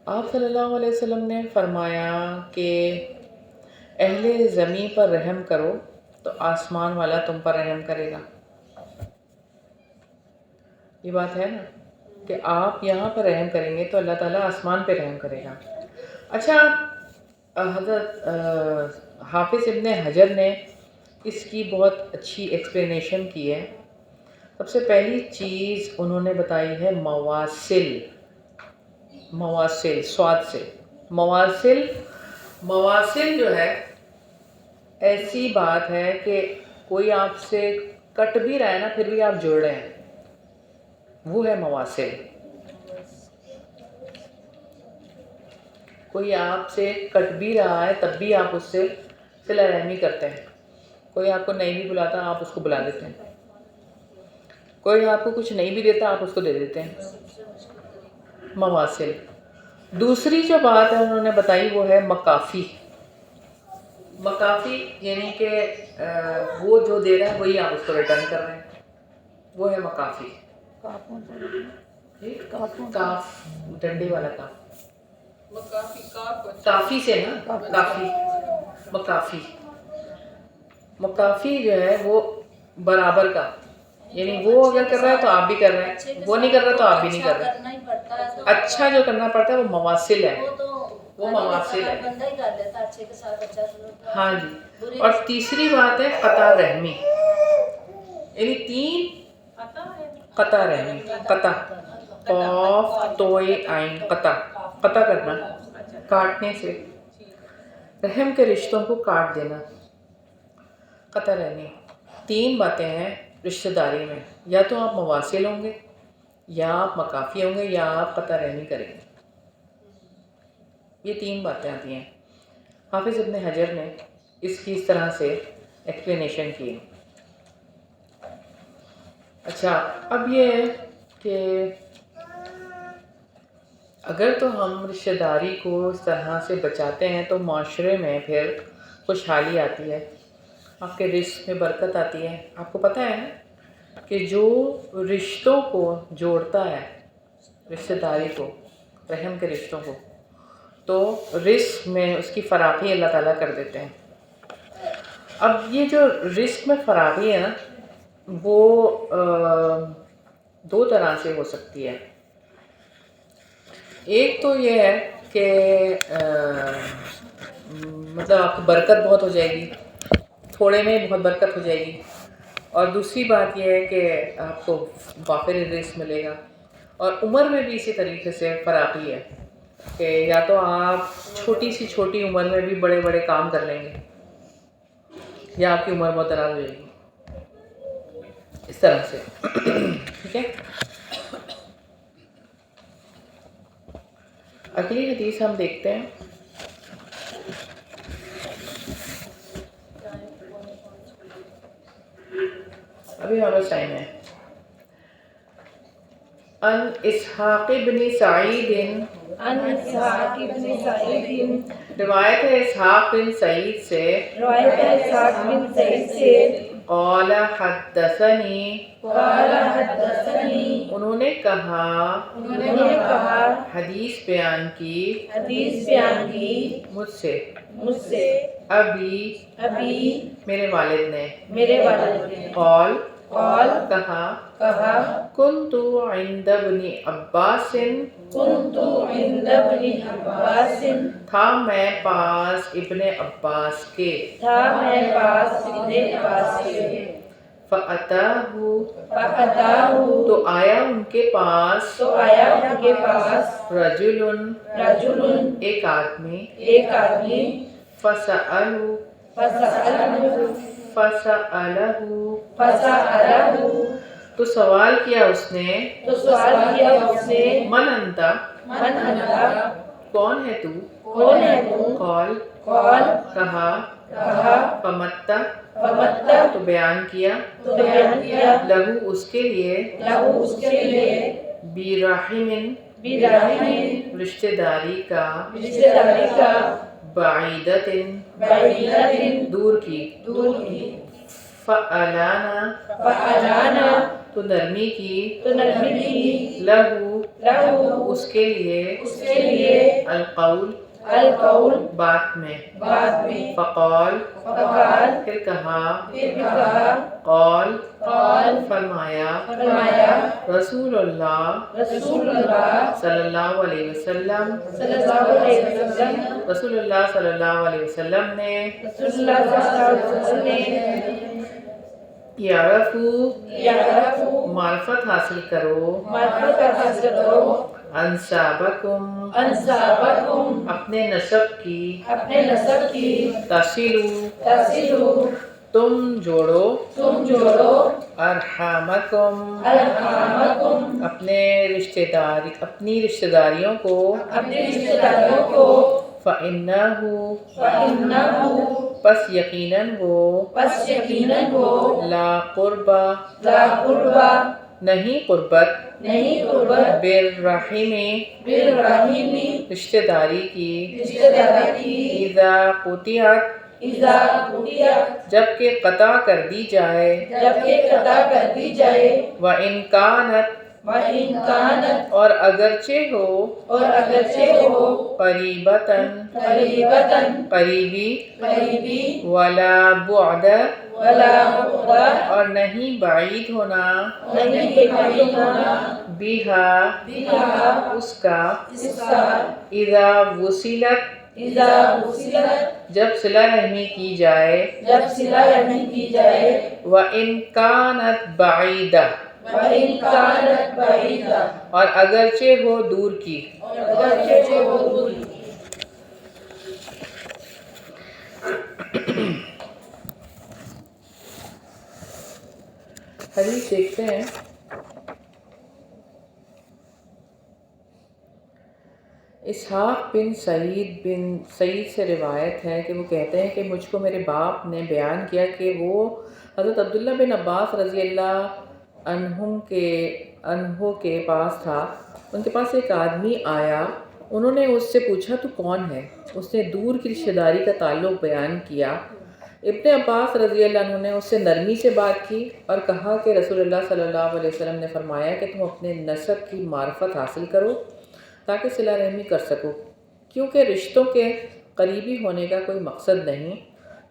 [SPEAKER 1] آپ صلی اللہ علیہ وسلم نے فرمایا کہ اہل زمین پر رحم کرو تو آسمان والا تم پر رحم کرے گا. یہ بات ہے نا کہ آپ یہاں پر رحم کریں گے تو اللہ تعالیٰ آسمان پہ رحم کرے گا. اچھا، حضرت حافظ ابن حجر نے اس کی بہت اچھی ایکسپلینیشن کی ہے. سب سے پہلی چیز انہوں نے بتائی ہے مواصل. مواصل سواد سے. مواصل جو ہے ایسی بات ہے کہ کوئی آپ سے کٹ بھی رہا ہے نا پھر بھی آپ جوڑ رہے ہیں، وہ ہے مواصل. کوئی آپ سے کٹ بھی رہا ہے تب بھی آپ اس سے صلہ رحمی کرتے ہیں. کوئی آپ کو نہیں بھی بلاتا آپ اس کو بلا دیتے ہیں. کوئی آپ کو کچھ نہیں بھی دیتا آپ اس کو دے دیتے ہیں. مواصل. دوسری جو بات ہے انہوں نے بتائی وہ ہے مکافی. مکافی یعنی کہ وہ جو دے رہا ہے وہی آپ اس کو ریٹرن کر رہے ہیں، وہ ہے مکافی. کاف ڈنڈے والا کاف،
[SPEAKER 3] مکافی
[SPEAKER 1] کافی سے نا، کافی. مکافی جو ہے وہ برابر کا، یعنی وہ اگر کر رہا ہے تو آپ بھی کر رہے ہیں, وہ نہیں کر رہا تو آپ بھی نہیں کر رہے.
[SPEAKER 6] کرنا ہی پڑتا ہے. تو
[SPEAKER 1] اچھا جو کرنا پڑتا ہے وہ مواصل ہے,
[SPEAKER 6] وہ تو
[SPEAKER 1] وہ مواصل ہے.
[SPEAKER 6] بندہ ہی کر لیتا اچھے کے ساتھ اچھا سلوک.
[SPEAKER 1] ہاں جی. اور تیسری بات ہے قطع رحمی, یعنی 3 قطع رحمی. قطع قاف توئے عین, قطع کرنا, کاٹنے سے, رحم کے رشتوں کو کاٹ دینا, قطع رحمی. 3 باتیں ہیں رشتہ داری میں, یا تو آپ مواصل ہوں گے, یا آپ مکافی ہوں گے, یا آپ قطع رحمی کریں گے. یہ 3 باتیں آتی ہیں. حافظ ابن حجر نے اس کی اس طرح سے ایکسپلینیشن کی. اچھا, اب یہ ہے کہ اگر تو ہم رشتہ داری کو اس طرح سے بچاتے ہیں تو معاشرے میں پھر خوشحالی آتی ہے, آپ کے رزق میں برکت آتی ہے. آپ کو پتہ ہے کہ جو رشتوں کو جوڑتا ہے, رشتہ داری کو, رحم کے رشتوں کو, تو رزق میں اس کی فراخی اللہ تعالیٰ کر دیتے ہیں. اب یہ جو رزق میں فراخی ہے نا, وہ 2 طرح سے ہو سکتی ہے. ایک تو یہ ہے کہ مطلب آپ کو برکت بہت ہو جائے گی, تھوڑے میں بہت برکت ہو جائے گی. اور دوسری بات یہ ہے کہ آپ کو وافر رزق ملے گا. اور عمر میں بھی اسی طریقے سے فراخی ہے کہ یا تو آپ چھوٹی عمر میں بھی بڑے بڑے کام کر لیں گے, یا آپ کی عمر بہت دراز ہو جائے گی, اس طرح سے. ٹھیک ہے. اگلی حدیث ہم دیکھتے ہیں. ابھی ہمارا ٹائم ہے. ان اسحاق بن سعید, روایت ہے اسحاق بن سعید سے, قال حدثنی, انہوں نے کہا, حدیث بیان کی مجھ سے, ابھی میرے والد نے, قال کہا, کنت عند ابن عباس, تھا میں پاس ابن عباس کے, فأتاہ, تو آیا ان کے پاس, رجل, ایک آدمی, فسألہ, تو سوال کیا اس نے, من انتا, کون ہے تو, قال, کہا, فمتا, تو بیان کیا, لہو, اس کے لیے, برحم, رشتہ داری کا, بعیدت, دور کی, فعلانا, تو نرمی کی, لہو, اس کے لیے, القول, بات میں, فقال, پھر کہا, قال, فرمایا, رسول اللہ صلی اللہ علیہ وسلم, رسول اللہ صلی اللہ علیہ وسلم نے, یعرفو, معرفت حاصل کرو, انسابکم, اپنے نسب کی, تصلو, تم جوڑو, ارحامکم, اپنی رشتہ داریوں کو, فإنہ, پس یقیناً وہ, لا قربا, نہیں قربت, بالرحم, رشتہ داری کی, اذا قطعت, جب کہ قطع کر دی جائے, وَإِنْ كَانَتْ, اور اگرچہ ہو, قریبتاً, قریبی, وَلَا بُعْدَ, اور نہیں بعید ہونا بیہا اس کا اذا وصلت جب صلہ رحمی کی جائے وَإِن كَانَتْ بَعِيدَةً اور اگرچہ وہ دور کی. حدیث دیکھتے ہیں. اسحاق بن سعید سے روایت ہے کہ وہ کہتے ہیں کہ مجھ کو میرے باپ نے بیان کیا کہ وہ حضرت عبداللہ بن عباس رضی اللہ عنہ کے پاس تھا. ان کے پاس ایک آدمی آیا. انہوں نے اس سے پوچھا تو کون ہے؟ اس نے دور کی رشتہ داری کا تعلق بیان کیا. ابن عباس رضی اللہ عنہ نے اس سے نرمی سے بات کی اور کہا کہ رسول اللہ صلی اللہ علیہ وسلم نے فرمایا کہ تم اپنے نسب کی معرفت حاصل کرو تاکہ صلہ رحمی کر سکو، کیونکہ رشتوں کے قریبی ہونے کا کوئی مقصد نہیں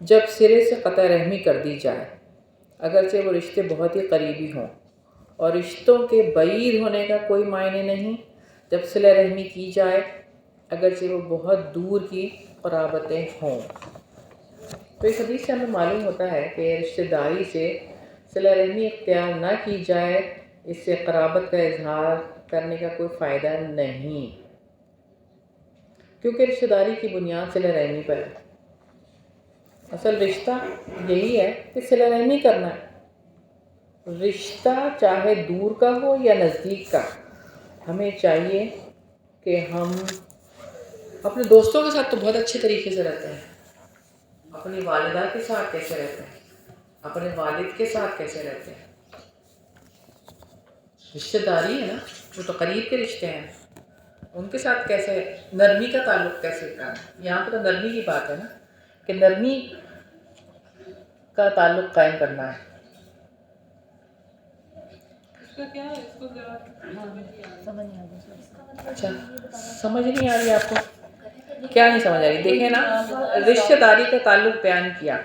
[SPEAKER 1] جب سرے سے قطع رحمی کر دی جائے، اگرچہ وہ رشتے بہت ہی قریبی ہوں، اور رشتوں کے بعید ہونے کا کوئی معنی نہیں جب صلہ رحمی کی جائے اگرچہ وہ بہت دور کی قرابتیں ہوں. تو اس حدیث سے ہمیں معلوم ہوتا ہے کہ رشتہ داری سے صلہ رحمی اختیار نہ کی جائے، اس سے قرابت کا اظہار کرنے کا کوئی فائدہ نہیں، کیونکہ رشتہ داری کی بنیاد صلہ رحمی پر ہے. اصل رشتہ یہی ہے کہ صلہ رحمی کرنا ہے. رشتہ چاہے دور کا ہو یا نزدیک کا، ہمیں چاہیے کہ ہم اپنے دوستوں کے ساتھ تو بہت اچھے طریقے سے رہتے ہیں، اپنی والدہ کے ساتھ کیسے رہتے ہیں، اپنے والد کے ساتھ کیسے رہتے ہیں. رشتہ داری ہے نا، وہ تو قریب کے رشتے ہیں، ان کے ساتھ کیسے نرمی کا تعلق کیسے کرنا. یہاں پہ تو نرمی کی بات ہے نا کہ نرمی کا تعلق قائم کرنا ہے.
[SPEAKER 3] اس کا کیا ہے؟ اس کو ذرا
[SPEAKER 1] اچھا سمجھ نہیں آ رہی آپ کو؟ کیا نہیں سمجھ آ رہی؟ دیکھیں نا، رشتہ داری کا تعلق بیان کیا،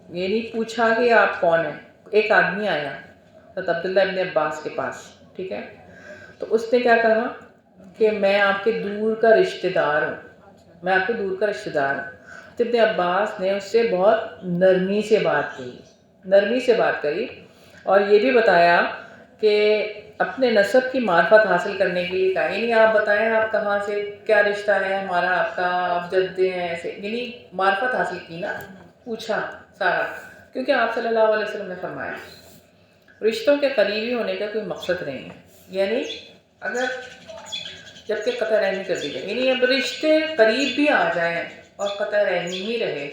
[SPEAKER 1] یہ نہیں پوچھا کہ آپ کون ہیں. ایک آدمی آیا حضرت عبداللہ ابن عباس کے پاس، ٹھیک ہے، تو اس نے کیا کہا کہ میں آپ کے دور کا رشتہ دار ہوں، میں آپ کے دور کا رشتہ دار ہوں. تو ابن عباس نے اس سے بہت نرمی سے بات کری اور یہ بھی بتایا کہ اپنے نسب کی معرفت حاصل کرنے کے لیے کہا، یعنی آپ بتائیں آپ کہاں سے، کیا رشتہ ہے ہمارا آپ کا، آپ جدے ہیں، ایسے یعنی معرفت حاصل کی نا، پوچھا سارا، کیونکہ آپ صلی اللہ علیہ وسلم نے فرمایا رشتوں کے قریبی ہونے کا کوئی مقصد نہیں ہے. یعنی اگر جب کہ قطع رحمی کر دی جائے، یعنی اب رشتے قریب بھی آ جائیں اور قطع رحمی ہی رہے،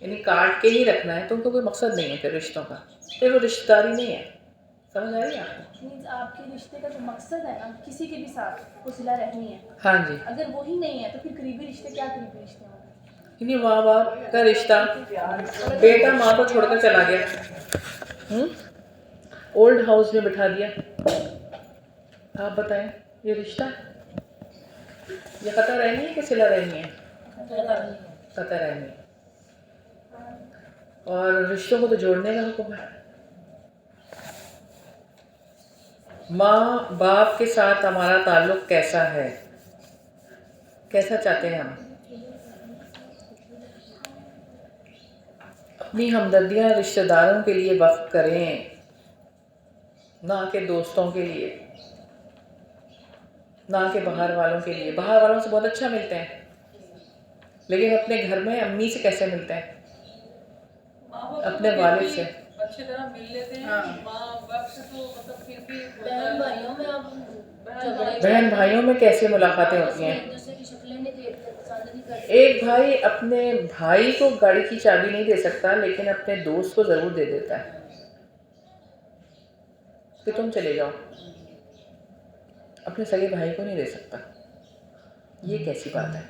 [SPEAKER 1] یعنی کاٹ کے ہی رکھنا ہے، تو ان کو کوئی مقصد نہیں ہے پھر رشتوں کا، پھر وہ رشتہ داری نہیں ہے. سمجھ آ رہی ہے آپ کو؟
[SPEAKER 2] مینز آپ کے رشتے کا جو مقصد ہے نا کسی کے بھی ساتھ وہ صلہ رحمی ہے.
[SPEAKER 1] ہاں جی،
[SPEAKER 2] اگر وہی نہیں ہے تو پھر قریبی رشتے کیا قریبی رشتے ہوں گے؟
[SPEAKER 1] یعنی ماں باپ کا رشتہ، بیٹا ماں کو چھوڑ کر چلا گیا، اولڈ ہاؤس میں بٹھا دیا، آپ بتائیں یہ رشتہ یہ قطع رحمی ہے کہ صلہ رحمی ہے؟ قطع رحمی. اور رشتوں کو تو جوڑنے کا حکم ہے. ماں باپ کے ساتھ ہمارا تعلق کیسا ہے، کیسا چاہتے ہیں ہم؟ اپنی ہمدردیاں رشتہ داروں کے لیے وقف کریں، نہ کہ دوستوں کے لیے، نہ کہ باہر والوں کے لیے. باہر والوں سے بہت اچھا ملتے ہیں لیکن اپنے گھر میں امی سے کیسے ملتے ہیں؟ اپنے والد سے
[SPEAKER 3] اچھی طرح مل لیتے ہیں. ماں باپ سے تو مطلب پھر بھی
[SPEAKER 1] بہن بھائیوں میں کیسے ملاقاتیں ہوتی ہیں؟ ایک بھائی اپنے بھائی کو گاڑی کی چابی نہیں دے سکتا لیکن اپنے دوست کو ضرور دے دیتا ہے کہ تم چلے جاؤ، اپنے سگے بھائی کو نہیں دے سکتا. یہ کیسی بات ہے؟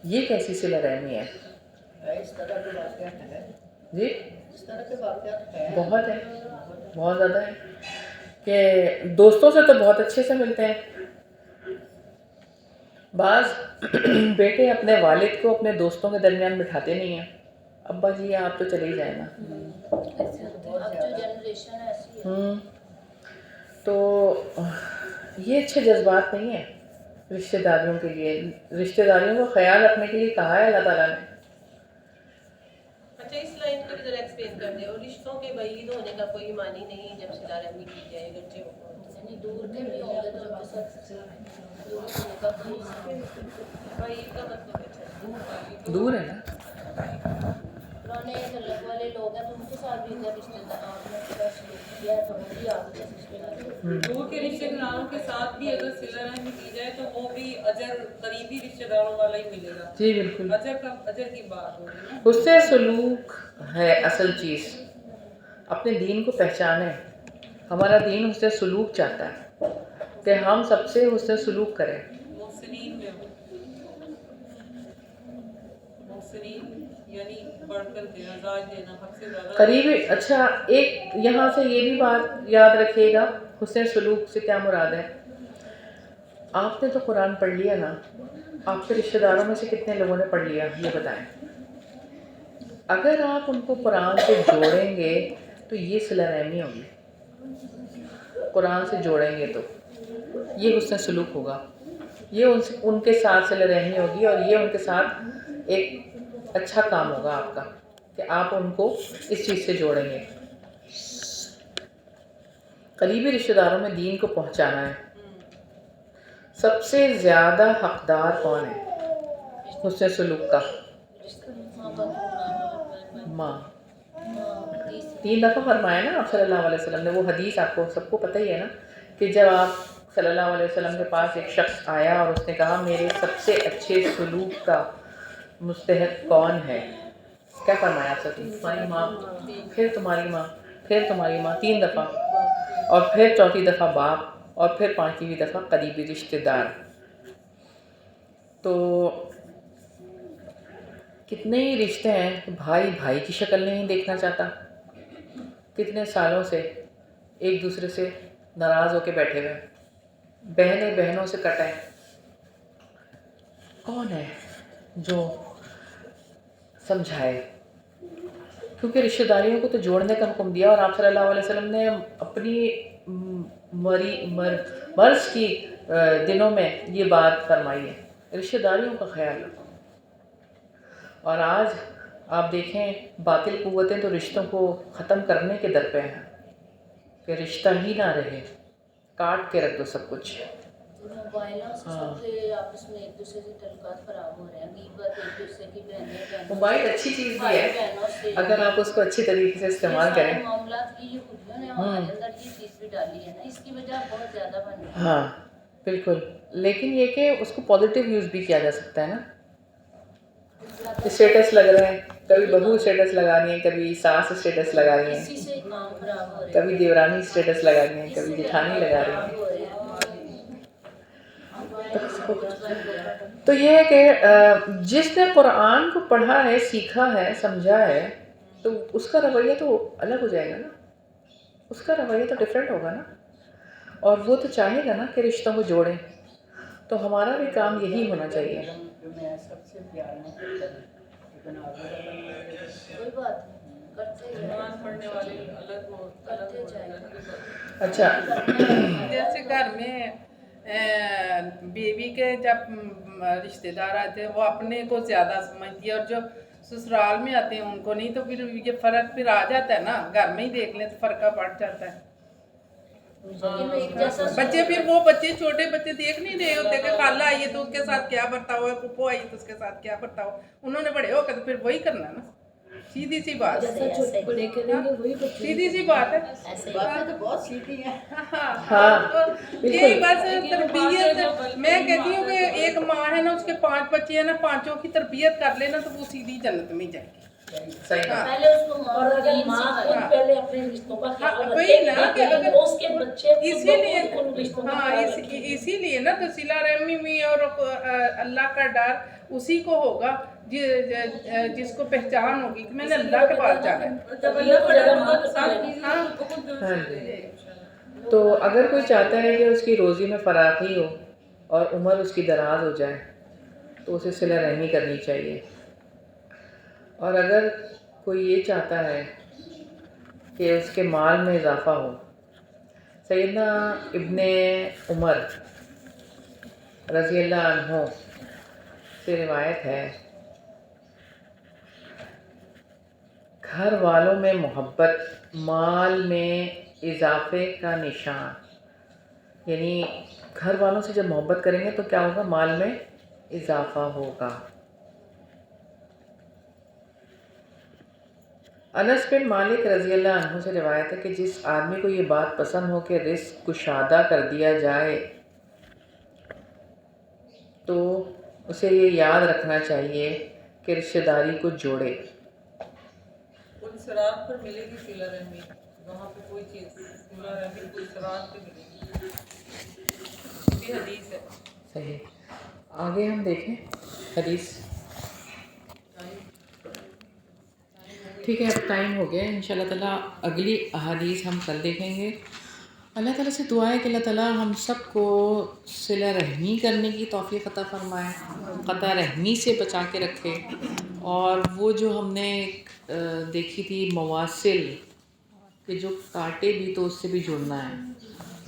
[SPEAKER 1] یہ کیسی صلہ رحمی ہے؟ جی بہت ہے، بہت زیادہ ہے کہ دوستوں سے تو بہت اچھے سے ملتے ہیں. بعض بیٹے اپنے والد کو اپنے دوستوں کے درمیان بٹھاتے نہیں ہیں، ابا جی آپ تو چلے ہی جائیں نا.
[SPEAKER 6] ایسے ہوتے ہیں. اب جو جنریشن ہے ایسی ہے.
[SPEAKER 1] تو یہ اچھے جذبات نہیں ہیں رشتہ داریوں کے لیے. رشتہ داریوں کو خیال رکھنے کے لیے کہا ہے اللہ تعالیٰ نے.
[SPEAKER 5] اچھا اس لائن کو بھی ذرا ایکسپلین کر دیں. اور رشتوں کے بعید ہونے کا کوئی معنی نہیں جب صلہ رحمی کی جائے اگرچہ
[SPEAKER 6] یعنی دور کے بھی ہوں گے تو ان کے ساتھ دور ہونے کا کوئی
[SPEAKER 5] بعید کا مطلب اچھا
[SPEAKER 1] دور ہے نا.
[SPEAKER 6] پرانے تعلق والے لوگ ہیں تو ان کے ساتھ بھی اگر رشتے دار آپ نے کیا سلوک کیا ہے تو وہ بھی آپ کے رشتے دار.
[SPEAKER 3] دور کے رشتے داروں کے ساتھ بھی اگر صلہ رحمی کی جائے تو وہ بھی اجر قریبی رشتے داروں والا ہی ملے گا.
[SPEAKER 1] جی بالکل.
[SPEAKER 3] اجر کی بات ہوگی نا.
[SPEAKER 1] حسن سلوک ہے اصل چیز. اپنے دین کو پہچانیں. ہمارا دین حسن سلوک چاہتا ہے کہ ہم سب سے حسن سلوک کریں.
[SPEAKER 3] محسنین میں محسنین یعنی بڑھ کر دینا، داج دینا، حق سے زیادہ
[SPEAKER 1] قریبی. اچھا ایک یہاں سے یہ بھی بات یاد رکھیے گا حسن سلوک سے کیا مراد ہے. آپ نے تو قرآن پڑھ لیا نا، آپ کے رشتہ داروں میں سے کتنے لوگوں نے پڑھ لیا یہ بتائیں. اگر آپ ان کو قرآن سے جوڑیں گے تو یہ صلہ رحمی ہوگی. قرآن سے جوڑیں گے تو یہ حسن سلوک ہوگا. یہ ان کے ساتھ صلہ رحمی ہوگی اور یہ ان کے ساتھ ایک اچھا کام ہوگا آپ کا کہ آپ ان کو اس چیز سے جوڑیں گے. قریبی رشتہ داروں میں دین کو پہنچانا ہے. سب سے زیادہ حقدار کون ہے حسن سلوک کا؟ ماں. 3 دفعہ فرمایا نا آپ صلی اللہ علیہ وسلم نے. وہ حدیث آپ کو سب کو پتہ ہی ہے نا کہ جب آپ صلی اللہ علیہ وسلم کے پاس ایک شخص آیا اور اس نے کہا میرے سب سے اچھے سلوک کا مستحق کون ہے، کیا فرمایا آپ سے؟ تمہاری ماں، پھر تمہاری ماں، پھر تمہاری ماں. 3 دفعہ. اور پھر 4تھی دفعہ باپ، اور پھر 5ویں دفعہ قریبی رشتہ دار. تو کتنے ہی رشتے ہیں بھائی بھائی کی شکل نہیں دیکھنا چاہتا. کتنے سالوں سے ایک دوسرے سے ناراض ہو کے بیٹھے ہوئے. بہنیں بہنوں سے کٹیں. کون ہے جو سمجھائے؟ کیونکہ رشتہ داریوں کو تو جوڑنے کا حکم دیا اور آپ صلی اللہ علیہ وسلم نے اپنی مرض کی دنوں میں یہ بات فرمائی ہے رشتہ داریوں کا خیال رکھو. اور آج آپ دیکھیں باطل قوتیں تو رشتوں کو ختم کرنے کے در پہ ہیں کہ رشتہ ہی نہ رہے، کاٹ کے رکھ دو سب کچھ.
[SPEAKER 6] موبائلوں سے سب سے آپس میں ایک دوسرے سے تعلقات خراب ہو رہے ہیں. غیبت ایک دوسرے کی بہنیں
[SPEAKER 1] موبائل اچھی چیز بھی ہے اگر آپ اس کو اچھی طریقے سے استعمال کریں.
[SPEAKER 6] معاملات کی خودیوں نے ہمارے اندر یہ چیز بھی ڈالی ہے نا، اس کی وجہ بہت زیادہ بن رہی ہے.
[SPEAKER 1] ہاں بالکل. لیکن یہ کہ اس کو پازیٹیو یوز بھی کیا جا سکتا ہے نا. اسٹیٹس لگ رہے ہیں، کبھی بہو اسٹیٹس لگا رہی ہیں، کبھی ساس اسٹیٹس لگا رہی
[SPEAKER 6] اسی
[SPEAKER 1] ہیں،
[SPEAKER 6] سے کام خراب ہو رہے ہیں.
[SPEAKER 1] کبھی دیورانی اسٹیٹس لگا رہی ہیں، کبھی جٹھانی لگا رہی ہیں. تو یہ ہے کہ جس نے قرآن کو پڑھا ہے، سیکھا ہے، سمجھا ہے، تو اس کا رویہ تو الگ ہو جائے گا نا. اس کا رویہ تو ڈفرینٹ ہوگا نا. اور وہ تو چاہے گا نا کہ رشتوں کو جوڑیں. تو ہمارا بھی کام یہی ہونا چاہیے.
[SPEAKER 6] کوئی بات نہیں، کرتے
[SPEAKER 3] قرآن پڑھنے والے الگ ہو،
[SPEAKER 6] کرتے جائیں.
[SPEAKER 1] اچھا
[SPEAKER 4] جیسے گھر میں بیوی کے جب رشتہ دار آتے ہیں وہ اپنے کو زیادہ سمجھتی ہے اور جو سسرال میں آتے ہیں ان کو نہیں. تو پھر یہ فرق پھر آ جاتا ہے نا. گھر میں ہی دیکھ لیں تو فرق پڑ جاتا ہے. بچے پھر وہ بچے چھوٹے بچے دیکھ نہیں رہے ہوتے کہ خالہ آئی ہے تو اس کے ساتھ کیا برتاؤ ہے، پھپھو آئی تو اس کے ساتھ کیا برتاؤ. انہوں نے بڑے ہو کے تو پھر وہی کرنا نا. سیدھی سی بات ہے، سیدھی سی بات ہے.
[SPEAKER 1] ہاں
[SPEAKER 4] یہی بس تربیت. میں کہتی ہوں کہ ایک ماں ہے نا، اس کے 5 بچے ہیں نا، 5 کی تربیت کر لینا تو وہ سیدھی جنت میں جائے گی.
[SPEAKER 1] صحیح بات.
[SPEAKER 6] پہلے اس کو
[SPEAKER 2] اور اگر ماں خود پہلے اپنے رشتوں کا خیال
[SPEAKER 4] وہی نا کہ
[SPEAKER 2] رکھے
[SPEAKER 4] اگر
[SPEAKER 2] تو اس کے بچے
[SPEAKER 4] اسی لیے
[SPEAKER 2] ان رشتوں کا خیال رکھیں گے.
[SPEAKER 4] اسی لیے نا تو صلہ رحمی بھی اور اللہ کا ڈر اسی کو ہوگا جس کو پہچان ہوگی کہ میں نے اللہ کے پاس جانا ہے.
[SPEAKER 3] جب اللہ کا ڈر ہوگا تو ساری چیزیں بہت درست
[SPEAKER 1] ہاں
[SPEAKER 3] ہو
[SPEAKER 1] جی.
[SPEAKER 3] جائیں گی.
[SPEAKER 1] تو اگر کوئی چاہتا ہے کہ اس کی روزی میں فراخی ہو اور عمر اس کی دراز ہو جائے تو اسے صلہ رحمی کرنی چاہیے. اور اگر کوئی یہ چاہتا ہے کہ اس کے مال میں اضافہ ہو، سیدنا ابن عمر رضی اللہ عنہ سے روایت ہے، گھر والوں میں محبت مال میں اضافے کا نشان، یعنی گھر والوں سے جب محبت کریں گے تو کیا ہوگا؟ مال میں اضافہ ہوگا۔ انس بن مالک رضی اللہ عنہ سے روایت ہے کہ جس آدمی کو یہ بات پسند ہو کہ رزق کشادہ کر دیا جائے تو اسے یہ یاد رکھنا چاہیے کہ رشتہ داری کو جوڑے۔
[SPEAKER 3] ان صراط پر ملے گی صلہ رحمی، وہاں پہ کوئی چیز صلہ رحمی کوئی صراط پہ ملے گی، یہ حدیث ہے۔
[SPEAKER 1] صحیح، آگے ہم دیکھیں حدیث۔ ٹھیک ہے، اب ٹائم ہو گیا، انشاءاللہ تعالیٰ اگلی احادیث ہم کل دیکھیں گے۔ اللہ تعالیٰ سے دعا ہے کہ اللہ تعالیٰ ہم سب کو صلہ رحمی کرنے کی توفیق عطا فرمائے، قطع رحمی سے بچا کے رکھے، اور وہ جو ہم نے دیکھی تھی مواصل کہ جو کاٹے بھی تو اس سے بھی جڑنا ہے،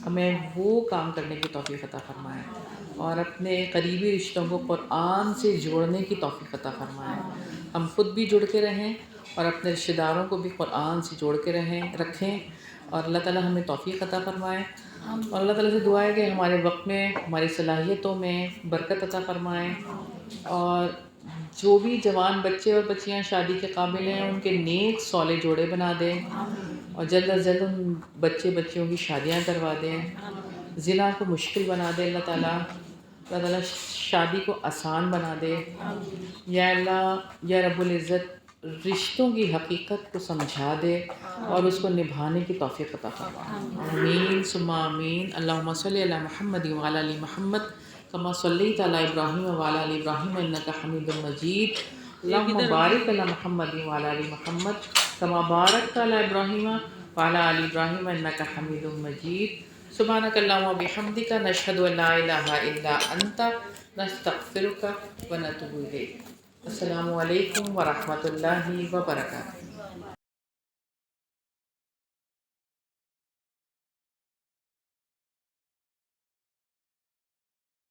[SPEAKER 1] ہمیں وہ کام کرنے کی توفیق عطا فرمائے، اور اپنے قریبی رشتوں کو قرآن سے جوڑنے کی توفیق عطا فرمائے، ہم خود بھی جڑ کے رہیں اور اپنے رشتہ داروں کو بھی قرآن سے جوڑ کے رکھیں، اور اللہ تعالیٰ ہمیں توفیق عطا فرمائے، اور اللہ تعالیٰ سے دعا ہے کہ ہمارے وقت میں ہماری صلاحیتوں میں برکت عطا فرمائے، اور جو بھی جوان بچے اور بچیاں شادی کے قابل ہیں ان کے نیک صالح جوڑے بنا دیں، اور جلد از جلد ان بچے بچیوں کی شادیاں کروا دیں، زنا کو مشکل بنا دے اللہ تعالیٰ شادی کو آسان بنا دے، یا اللہ یا رب العزت رشتوں کی حقیقت کو سمجھا دے اور اس کو نبھانے کی توفیق عطا فرما، آمین ثم آمین۔ اللہم صلی علی محمد وعلی آل محمد کما صلیت علی ابراہیم وعلی آل ابراہیم انک حمید مجید، اللہم بارک علی محمد وعلی آل محمد کما بارکت علی ابراہیم وعلی آل ابراہیم انک حمید مجید، سبحانک اللہم وبحمدک نشہد ان لا الہ الا انت نستغفرک ونتوب الیک۔ السلام علیکم ورحمۃ اللہ وبرکاتہ۔